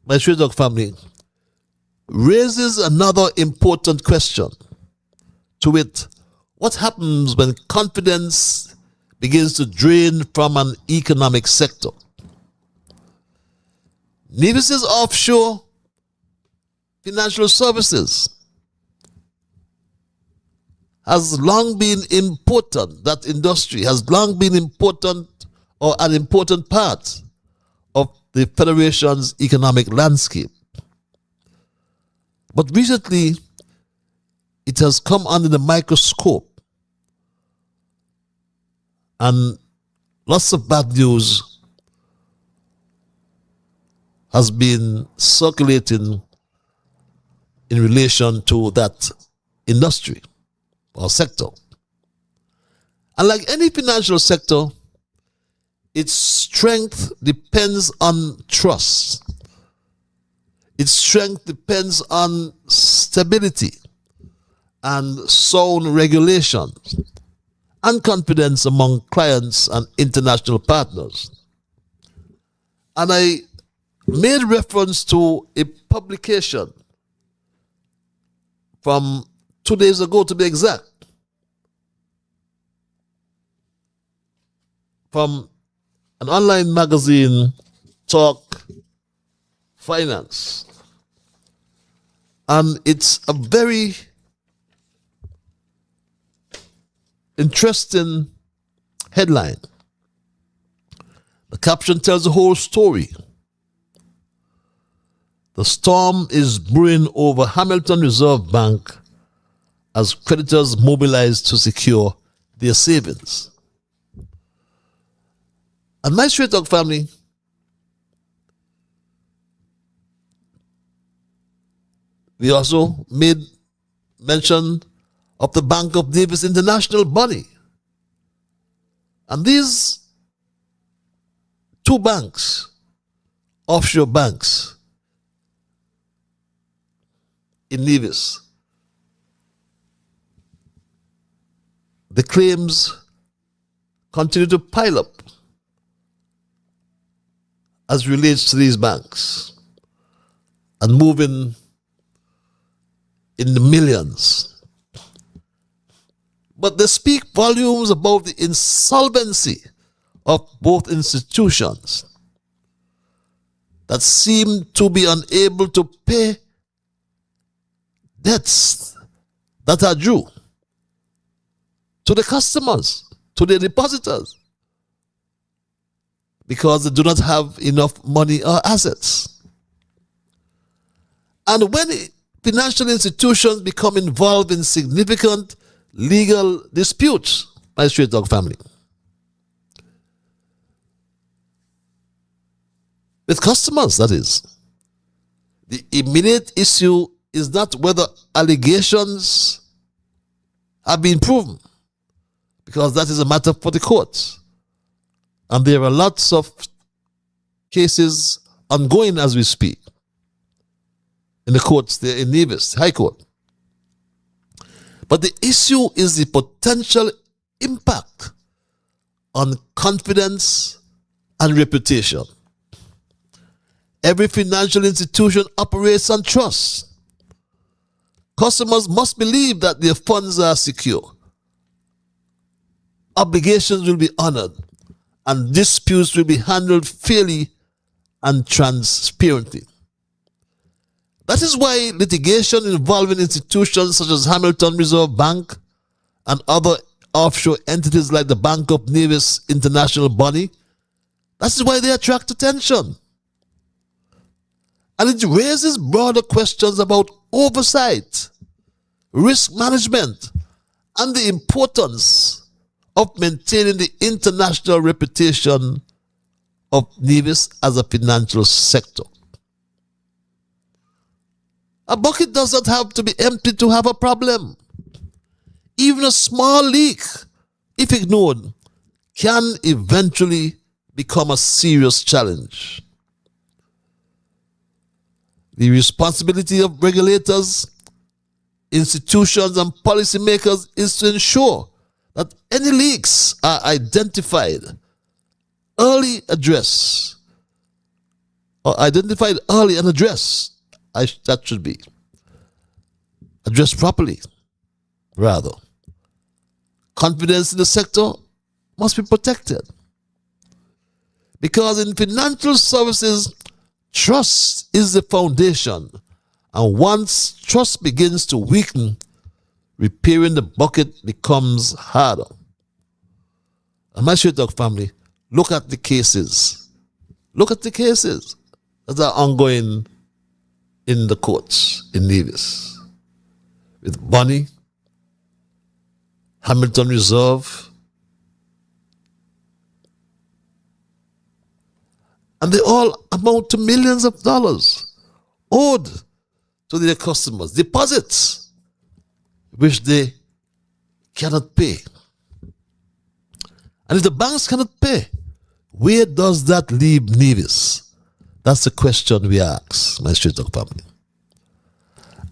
my Stray Dog family, raises another important question. To wit, what happens when confidence begins to drain from an economic sector? Nevis's offshore financial services has long been important. That industry has long been important, or an important part of the Federation's economic landscape. But recently, it has come under the microscope, and lots of bad news has been circulating in relation to that industry or sector. And like any financial sector, its strength depends on trust. Its strength depends on stability and sound regulation and confidence among clients and international partners. And I made reference to a publication from 2 days ago, to be exact, from an online magazine, Talk Finance. And it's a very interesting headline. The caption tells the whole story. The storm is brewing over Hamilton Reserve Bank as creditors mobilize to secure their savings. And my Stray Dog family, we also made mention of the Bank of Nevis International Body. And these two banks, offshore banks in Nevis, the claims continue to pile up as relates to these banks and moving in the millions. But they speak volumes about the insolvency of both institutions that seem to be unable to pay debts that are due to the customers, to the depositors, because they do not have enough money or assets. And when financial institutions become involved in significant legal disputes, my Stray Dog family, with customers, that is, the immediate issue is not whether allegations have been proven, because that is a matter for the courts. And there are lots of cases ongoing as we speak in the courts there in Nevis, High Court. But the issue is the potential impact on confidence and reputation. Every financial institution operates on trust. Customers must believe that their funds are secure. Obligations will be honored, and disputes will be handled fairly and transparently. That is why litigation involving institutions such as Hamilton Reserve Bank and other offshore entities like the Bank of Nevis International Body, that is why they attract attention. And it raises broader questions about oversight, risk management, and the importance of maintaining the international reputation of Nevis as a financial sector. A bucket does not have to be empty to have a problem. Even a small leak, if ignored, can eventually become a serious challenge. The responsibility of regulators institutions and policymakers is to ensure that any leaks are identified early, addressed, or identified early and addressed. That should be addressed properly, rather. Confidence in the sector must be protected. Because in financial services, trust is the foundation. And once trust begins to weaken, repairing the bucket becomes harder. And my Straight Talk family, look at the cases. Look at the cases that are ongoing in the courts in Nevis. With Bonnie, Hamilton Reserve, and they all amount to millions of dollars owed to their customers, deposits which they cannot pay. And if the banks cannot pay, where does that leave Nevis? That's the question we ask, my Straight Talk family.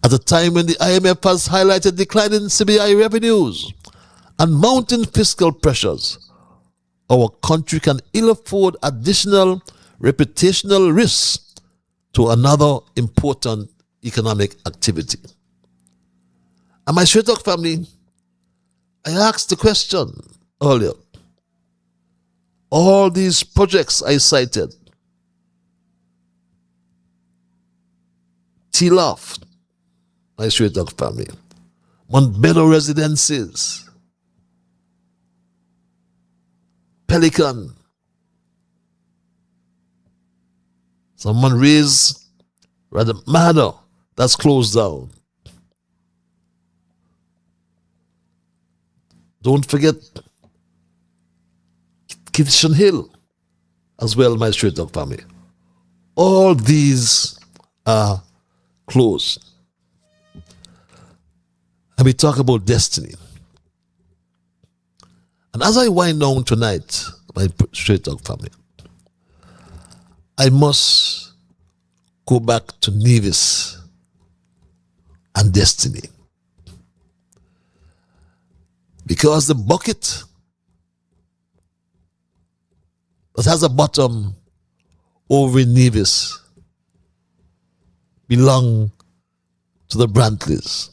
At a time when the IMF has highlighted declining CBI revenues and mounting fiscal pressures, our country can ill afford additional reputational risks to another important economic activity. And my Straight Talk family, I asked the question earlier. All these projects I cited, T-Loft, my Straight Talk family, Montbello Residences, Pelican, someone raised rather Manor, that's closed down. Don't forget Kitchen Hill as well, my Straight Talk family. All these are closed. And we talk about destiny. And as I wind down tonight, my Straight Talk family, I must go back to Nevis and destiny. Because the bucket that has a bottom over in Nevis belong to the Brantleys.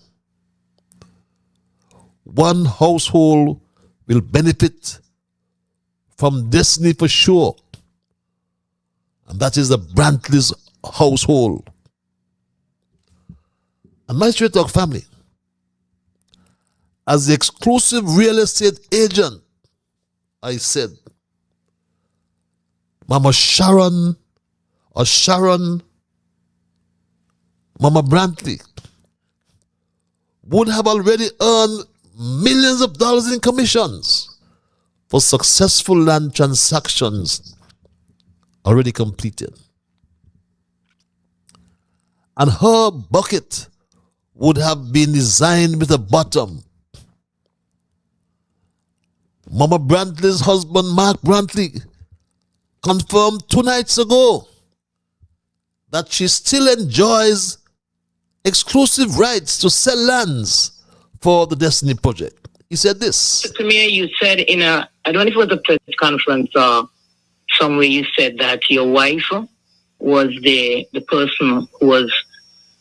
One household will benefit from destiny for sure, and that is the Brantleys household. And my Straight Talk family, as the exclusive real estate agent, I said, Mama Sharon, Mama Brantley would have already earned millions of dollars in commissions for successful land transactions already completed. And her bucket would have been designed with a bottom. Mama Brantley's husband, Mark Brantley, confirmed 2 nights ago that she still enjoys exclusive rights to sell lands for the Destiny Project. He said this. Premier, you said I don't know if it was a press conference or somewhere, you said that your wife was the person who was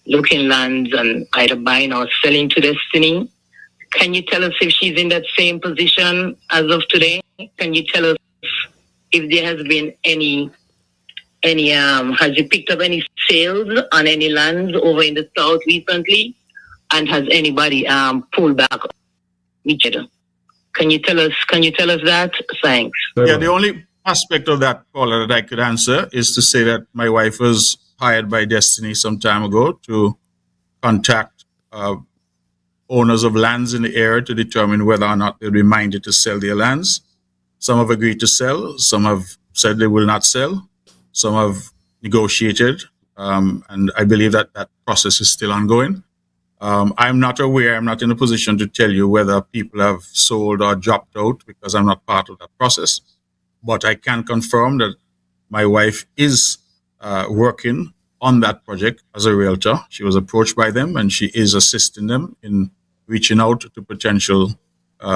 looking lands and either buying or selling to Destiny. Can you tell us if she's in that same position as of today? Can you tell us if there has been any has you picked up any sales on any lands over in the south recently? And has anybody pulled back each other? Can you tell us that? Thanks. Yeah, the only aspect of that, Paula, that I could answer is to say that my wife was hired by Destiny some time ago to contact owners of lands in the area to determine whether or not they'll be minded to sell their lands. Some have agreed to sell. Some have said they will not sell. Some have negotiated. And I believe that process is still ongoing. I'm not aware, I'm not in a position to tell you whether people have sold or dropped out because I'm not part of that process. But I can confirm that my wife is working on that project as a realtor. She was approached by them, and she is assisting them in reaching out to potential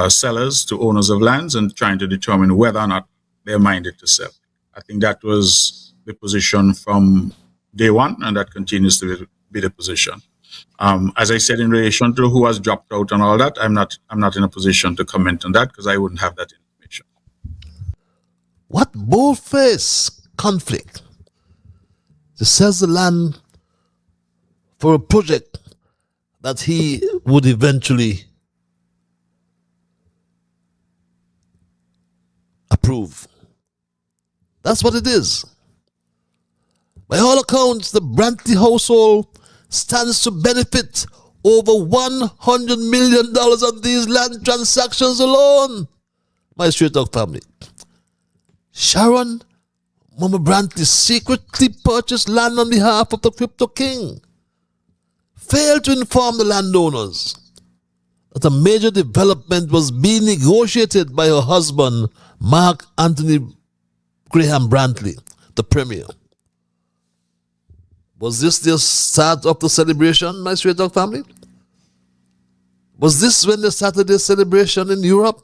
sellers, to owners of lands, and trying to determine whether or not they're minded to sell. I think that was the position from day one, and that continues to be the position. As I said, in relation to who has dropped out and all that, I'm not in a position to comment on that because I wouldn't have that information. What bold-faced conflict to sell the land for a project that he would eventually approve. That's what it is. By all accounts, the Brantley household stands to benefit over $100 million on these land transactions alone. My straight dog family. Sharon, Mama Brantley secretly purchased land on behalf of the crypto king. Failed to inform the landowners that a major development was being negotiated by her husband, Mark Anthony Graham Brantley, the premier. Was this the start of the celebration, my straight dog family? Was this when they started their celebration in Europe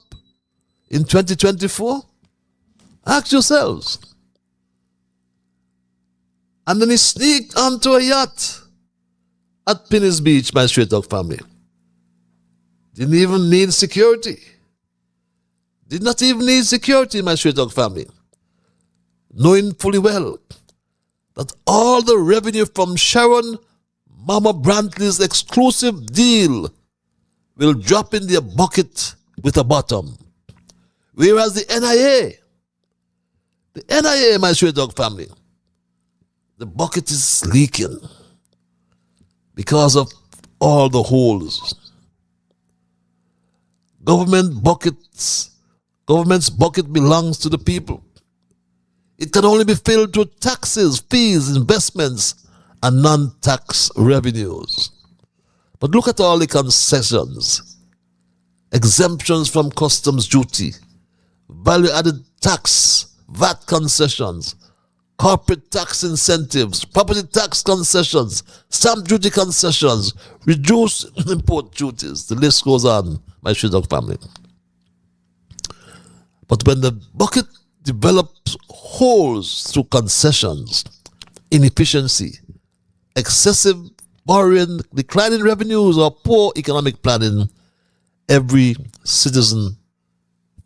in 2024? Ask yourselves. And then he sneaked onto a yacht at Pinnis Beach, my straight dog family. Didn't even need security. Did not even need security, my straight dog family. Knowing fully well that all the revenue from Sharon Mama Brantley's exclusive deal will drop in their bucket with a bottom. Whereas the NIA, my straight dog family, the bucket is leaking because of all the holes. Government's bucket belongs to the people. It can only be filled through taxes, fees, investments, and non-tax revenues. But look at all the concessions, exemptions from customs duty, value-added tax, VAT concessions, corporate tax incentives, property tax concessions, stamp duty concessions, reduced import duties. The list goes on, my straight dog family. But when the bucket develops holes through concessions, inefficiency, excessive borrowing, declining revenues, or poor economic planning, every citizen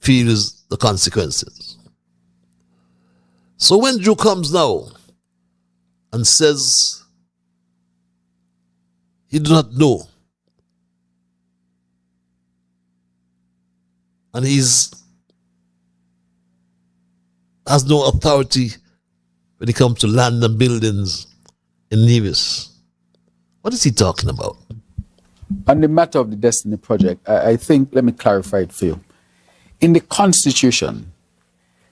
feels the consequences. So when Drew comes now and says he do not know, and has no authority when it comes to land and buildings in Nevis, what is he talking about? On the matter of the Destiny Project, I think, let me clarify it for you. In the Constitution,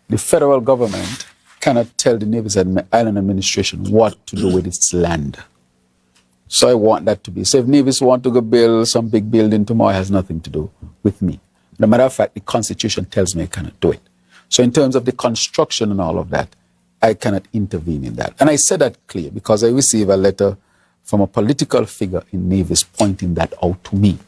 the federal government cannot tell the Nevis Island Administration what to do with its land. So I want that to be. So if Nevis want to go build some big building tomorrow, it has nothing to do with me. As a matter of fact, the Constitution tells me I cannot do it. So in terms of the construction and all of that, I cannot intervene in that. And I said that clear because I received a letter from a political figure in Nevis pointing that out to me.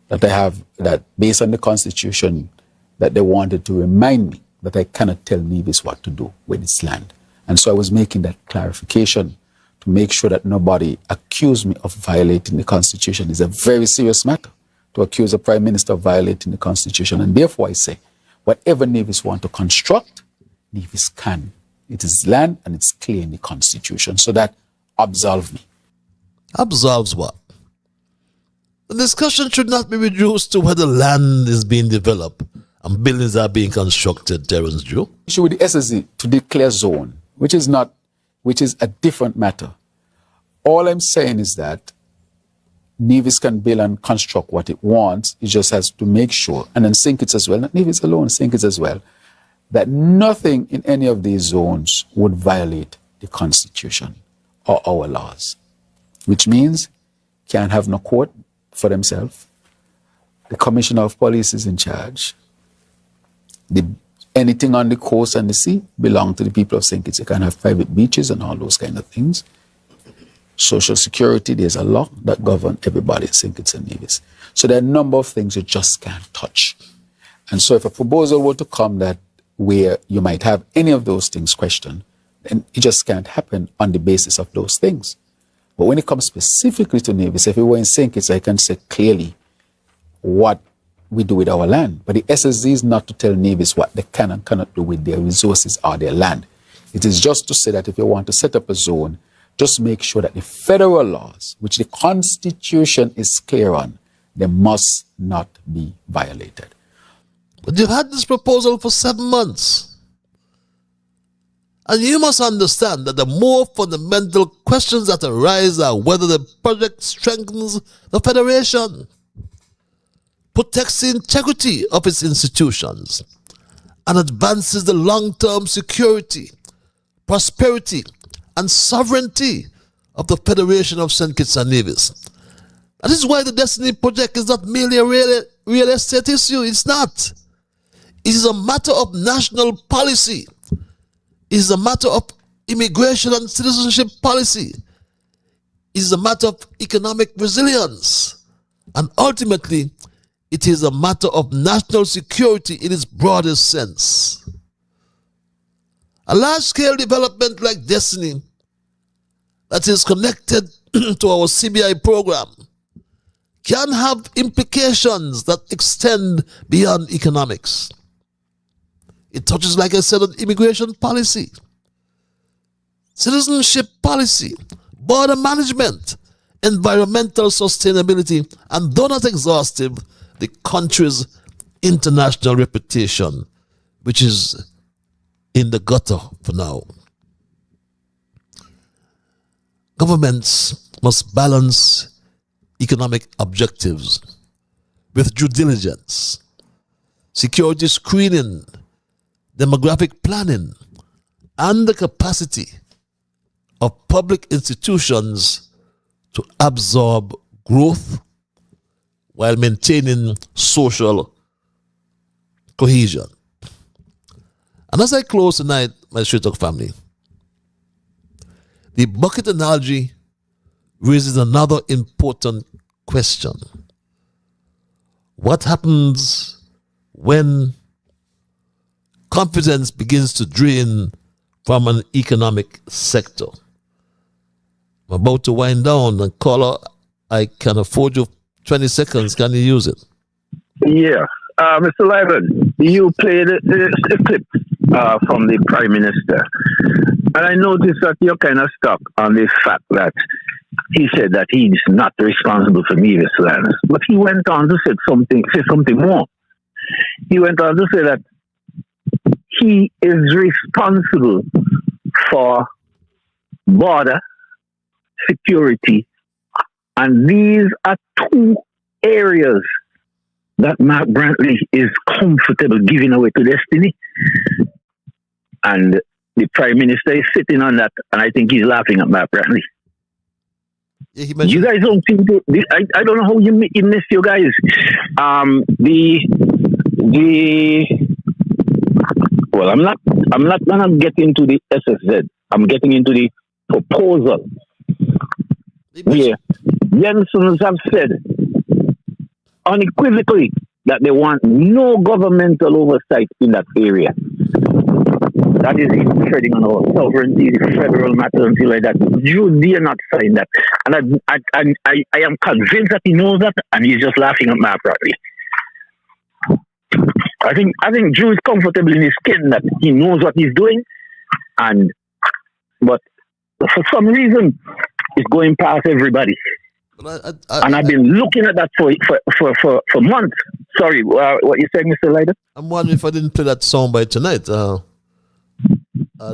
That I have, that based on the Constitution, that they wanted to remind me that I cannot tell Nevis what to do with its land. And so I was making that clarification to make sure that nobody accused me of violating the Constitution. It's a very serious matter to accuse a Prime Minister of violating the Constitution. And therefore I say, whatever Nevis want to construct, Nevis can. It is land and it's clear in the Constitution. So that absolves me. Absolves what? The discussion should not be reduced to whether land is being developed and buildings are being constructed, Terence Drew. Issue with the SSE to declare zone, which is a different matter. All I'm saying is that Nevis can build and construct what it wants. It just has to make sure, and then St. Kitts as well, not Nevis alone, St. Kitts as well, that nothing in any of these zones would violate the Constitution or our laws, which means can't have no court for themselves. The Commissioner of Police is in charge. Anything on the coast and the sea belong to the people of St. Kitts. You can have private beaches and all those kind of things. Social Security, there's a law that governs everybody in St. Kitts and Nevis. So there are a number of things you just can't touch. And so if a proposal were to come that where you might have any of those things questioned, then it just can't happen on the basis of those things. But when it comes specifically to Nevis, if we were in St. Kitts, I can say clearly what we do with our land. But the SSZ is not to tell Nevis what they can and cannot do with their resources or their land. It is just to say that if you want to set up a zone, just make sure that the federal laws, which the Constitution is clear on, they must not be violated. But you've had this proposal for 7 months. And you must understand that the more fundamental questions that arise are whether the project strengthens the Federation, protects the integrity of its institutions, and advances the long-term security, prosperity, and sovereignty of the Federation of St. Kitts and Nevis. That is why the Destiny Project is not merely a real estate issue. It's not. It is a matter of national policy. It is a matter of immigration and citizenship policy. It is a matter of economic resilience. And ultimately, it is a matter of national security in its broadest sense. A large-scale development like Destiny that is connected to our CBI program can have implications that extend beyond economics. It touches, like I said, on immigration policy, citizenship policy, border management, environmental sustainability, and though not exhaustive, the country's international reputation, which is in the gutter for now. Governments must balance economic objectives with due diligence, security screening, demographic planning, and the capacity of public institutions to absorb growth while maintaining social cohesion. And as I close tonight, my Straight Talk family, the bucket analogy raises another important question. What happens when confidence begins to drain from an economic sector? I'm about to wind down, and caller, I can afford you 20 seconds. Can you use it? Yeah. Mr. Lyman, you played a clip from the Prime Minister. And I noticed that you're kind of stuck on the fact that he said that he's not responsible for Nevis lands. But he went on to say something more. He went on to say that he is responsible for border security. And these are two areas that Mark Brantley is comfortable giving away to Destiny. And the Prime Minister is sitting on that, and I think he's laughing at Mark Brantley. Yeah, you guys don't seem to. I don't know how you miss you guys. Well, I'm not gonna get into the SSZ. I'm getting into the proposal. Yeah, Jensens have said unequivocally that they want no governmental oversight in that area. That is treading on our sovereignty, federal matters, and things like that. You dare not sign that. And I am convinced that he knows that, and he's just laughing at my property. I think Drew is comfortable in his skin that he knows what he's doing, but for some reason, it's going past everybody. And I've been looking at that for months. Sorry, what you said, Mr. Leiter? I'm wondering if I didn't play that song by tonight.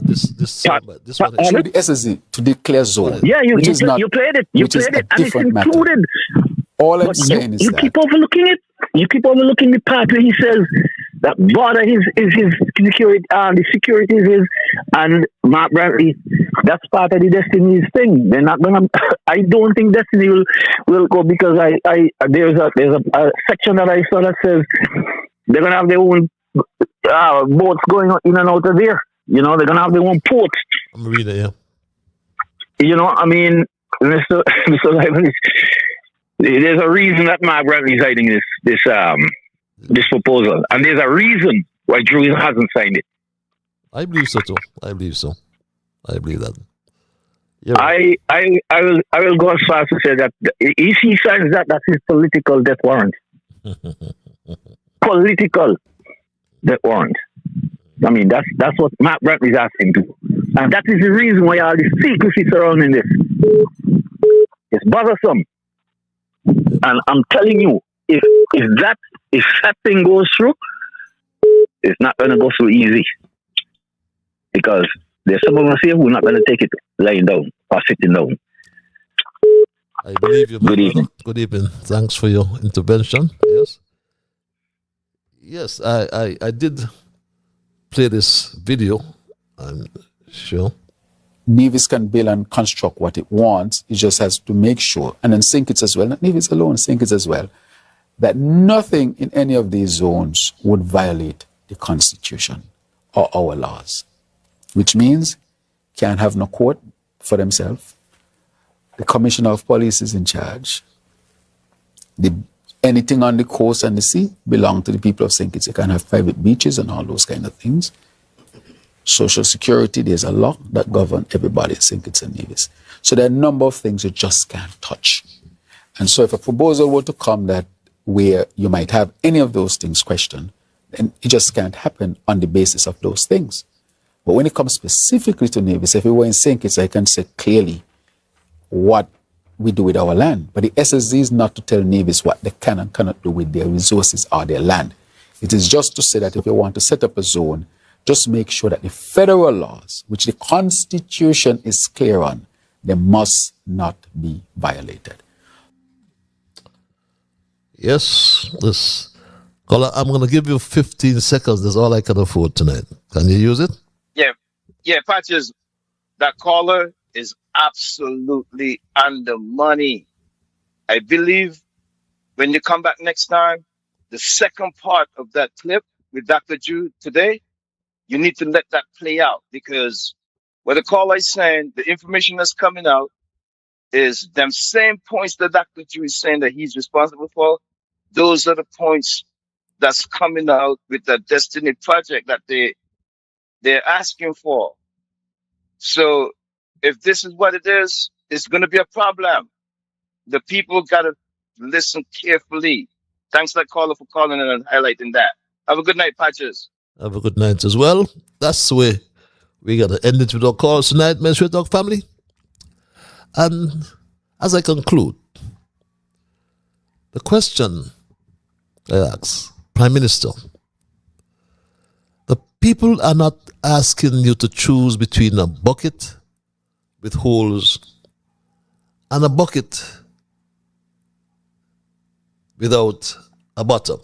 This one. Through the SSZ to declare zone. Yeah, you played it. You played it, and it's included. All I'm saying is you keep overlooking it. You keep overlooking the part where he says that border is his security, the security is his, and Mark Brantley. That's part of the Destiny's thing. They're not gonna. I don't think Destiny will go because there's a section that I saw that says they're gonna have their own boats going in and out of there. You know, they're gonna have their own ports. I'm reading it, yeah. You know, I mean, Mr. Lyman, there's a reason that Mark Brantley is hiding this proposal, and there's a reason why Drew hasn't signed it. I believe so too. I believe so. I believe that. I will go as far as to say that if he signs that, that's his political death warrant. Political death warrant. I mean, that's what Mark Brantley is asking to, and that is the reason why all the secrecy surrounding this. It's bothersome, and I'm telling you, if that thing goes through, it's not going to go through easy, because there's someone here who's not going to take it lying down or sitting down. I believe you. Good evening. Good evening. Thanks for your intervention. Yes. Yes, I did play this video, I'm sure. Nevis can build and construct what it wants. It just has to make sure, and then St. Kitts as well, not Nevis alone, St. Kitts as well, that nothing in any of these zones would violate the Constitution or our laws, which means can't have no court for themselves. The Commissioner of Police is in charge. Anything on the coast and the sea belong to the people of St. Kitts. You can have private beaches and all those kind of things. Social security, there's a law that governs everybody in St. Kitts and Nevis. So there are a number of things you just can't touch. And so if a proposal were to come that where you might have any of those things questioned, then it just can't happen on the basis of those things. But when it comes specifically to Nevis, if we were in St. Kitts, I can say clearly what we do with our land. But the SSD is not to tell Nevis what they can and cannot do with their resources or their land. It is just to say that if you want to set up a zone, just make sure that the federal laws, which the Constitution is clear on, they must not be violated. Yes, this caller, I'm going to give you 15 seconds. That's all I can afford tonight. Can you use it? Yeah, Patches, that caller is absolutely on the money. I believe when you come back next time, the second part of that clip with Dr. Drew today, you need to let that play out, because what the caller is saying, the information that's coming out is them same points that Dr. Drew is saying that he's responsible for. Those are the points that's coming out with the Destiny project that they're asking for. So if this is what it is, it's going to be a problem. The people got to listen carefully. Thanks to that caller for calling and highlighting that. Have a good night, Patches. Have a good night as well. That's the way we got to end it with our calls tonight, my Straight Talk family. And as I conclude, the question I ask, Prime Minister, the people are not asking you to choose between a bucket with holes and a bucket without a bottom.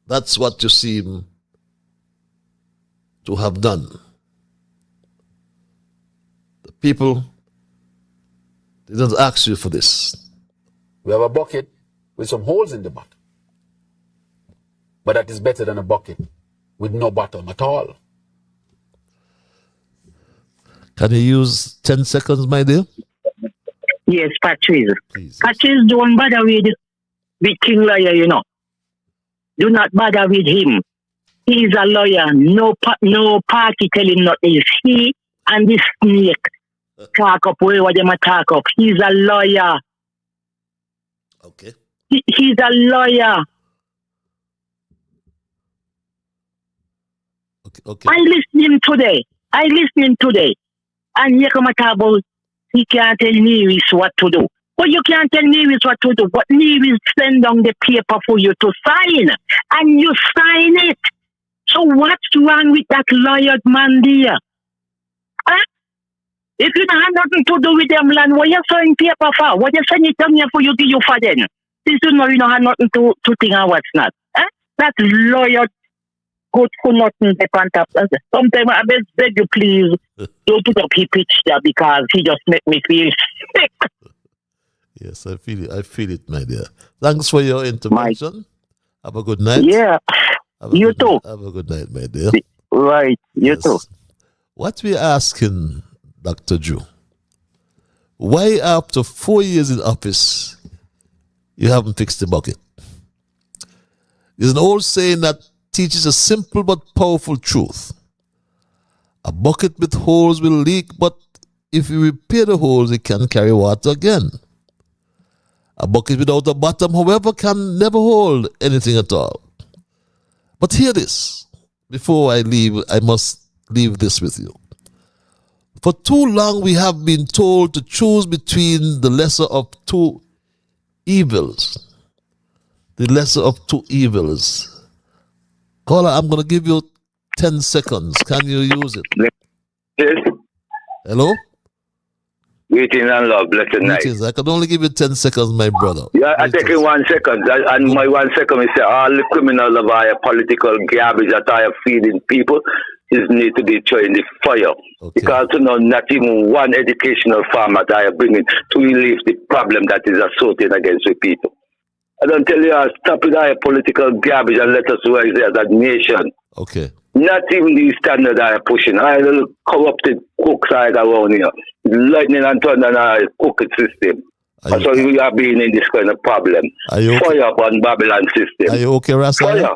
That's what you seem to have done. The people didn't ask you for this. We have a bucket with some holes in the bottom. But that is better than a bucket with no bottom at all. Can you use 10 seconds, my dear? Yes, Patrice. Patrice, don't bother with King Lawyer, you know. Do not bother with him. He's a lawyer. No party telling nothing. It's he and the snake talk up wherever they talk up. He's a lawyer. Okay. He's a lawyer. Okay. I listened today. And you come and talk about he can't tell Nevis what to do. But you can't tell Nevis what to do. But Nevis send down the paper for you to sign. And you sign it. So what's wrong with that lawyer man there? Huh? If you don't have nothing to do with them land, what you sign paper for? What you send it down here for you to you for them? This is not, you don't have nothing to think of what's not. Huh? That lawyer good for nothing they can't have. Sometimes I beg you please don't put up his picture because he just make me feel sick. Yes, I feel it, my dear. Thanks for your intervention. Have a good night. Yeah. You too. Have a good night, my dear. Right. You too. What we're asking Dr. Drew, why after 4 years in office, you haven't fixed the bucket? There's an old saying that teaches a simple but powerful truth. A bucket with holes will leak, but if you repair the holes, it can carry water again. A bucket without a bottom, however, can never hold anything at all. But hear this. Before I leave, I must leave this with you. For too long, we have been told to choose between the lesser of two evils. The lesser of two evils. Caller, I'm going to give you 10 seconds. Can you use it? Yes. Hello? Greetings and love, blessed night. Greetings. I can only give you 10 seconds, my brother. Yeah, I take in 1 second. And my 1 second is say all the criminals of our political garbage that I are feeding people is need to be thrown in the fire. Okay. Because not even one educational format I are bringing to relieve the problem that is associated against the people. I don't tell you, stop with our political garbage and let us rise as a nation. Okay. Not even the standard I are pushing. I little corrupted cooks I around here. Lightning and thunder and our cooking system. That's why we are being in this kind of problem. Fire up on Babylon system. Are you okay, Rasa? Fire.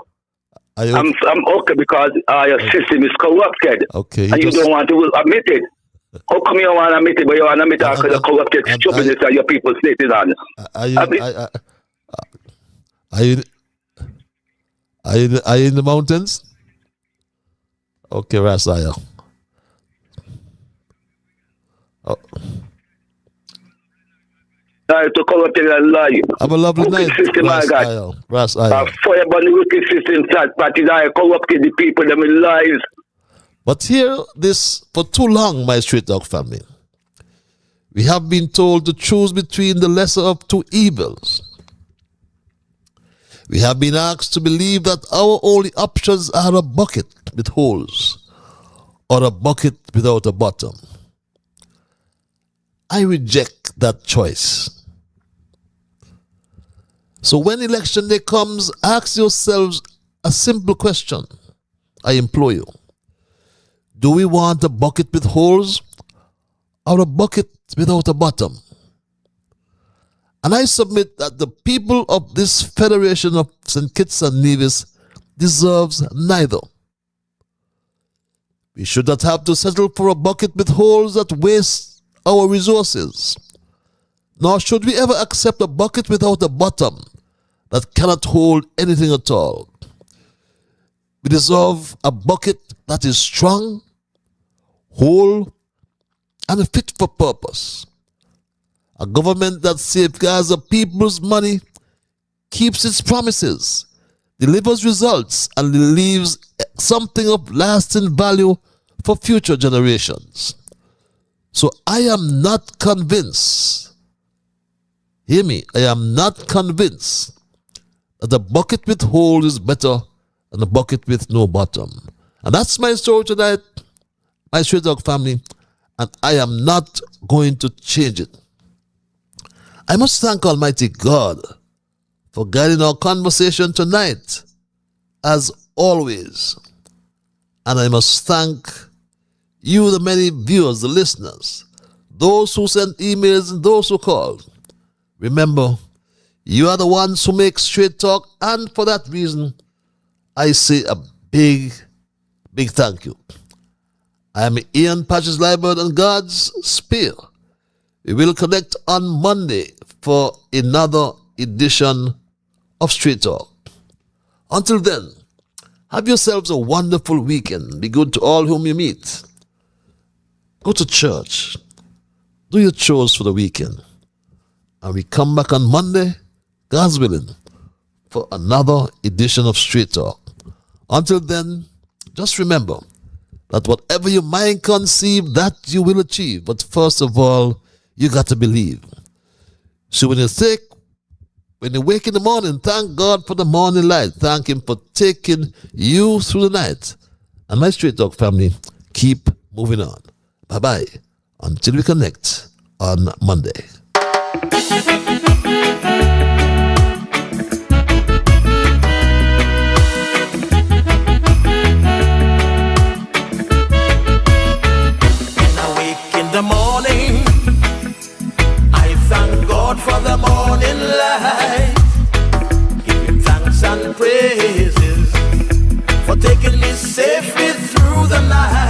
I'm okay because our system is corrupted. Okay. And you don't want to admit it. How come you want to admit it, but you want to admit the corrupted stupidness that your people sitting on? Are you in the mountains? Okay, Rasaya. Oh. To corrupt and lie. Have a lovely night, system, Rasaya. Fire burn the wicked system, third parties are corrupting the people, them in lies. But here, this, for too long, my Street Dog family, we have been told to choose between the lesser of two evils. We have been asked to believe that our only options are a bucket with holes or a bucket without a bottom. I reject that choice. So when election day comes, ask yourselves a simple question. I implore you. Do we want a bucket with holes or a bucket without a bottom? And I submit that the people of this Federation of St. Kitts and Nevis deserves neither. We should not have to settle for a bucket with holes that waste our resources. Nor should we ever accept a bucket without a bottom that cannot hold anything at all. We deserve a bucket that is strong, whole, and fit for purpose. A government that safeguards the people's money, keeps its promises, delivers results, and leaves something of lasting value for future generations. So I am not convinced, hear me, I am not convinced that a bucket with hole is better than a bucket with no bottom. And that's my story tonight, my Street Dog family, and I am not going to change it. I must thank Almighty God for guiding our conversation tonight, as always. And I must thank you, the many viewers, the listeners, those who sent emails and those who called. Remember, you are the ones who make Straight Talk, and for that reason, I say a big, big thank you. I am Ian Patches Liebert and God's Spear. We will connect on Monday for another edition of Straight Talk. Until then, have yourselves a wonderful weekend. Be good to all whom you meet. Go to church. Do your chores for the weekend. And we come back on Monday, God's willing, for another edition of Straight Talk. Until then, just remember that whatever your mind conceive, that you will achieve. But first of all, you got to believe. So when you wake in the morning, thank God for the morning light. Thank Him for taking you through the night. And my Straight Talk family, keep moving on. Bye-bye. Until we connect on Monday. was alive.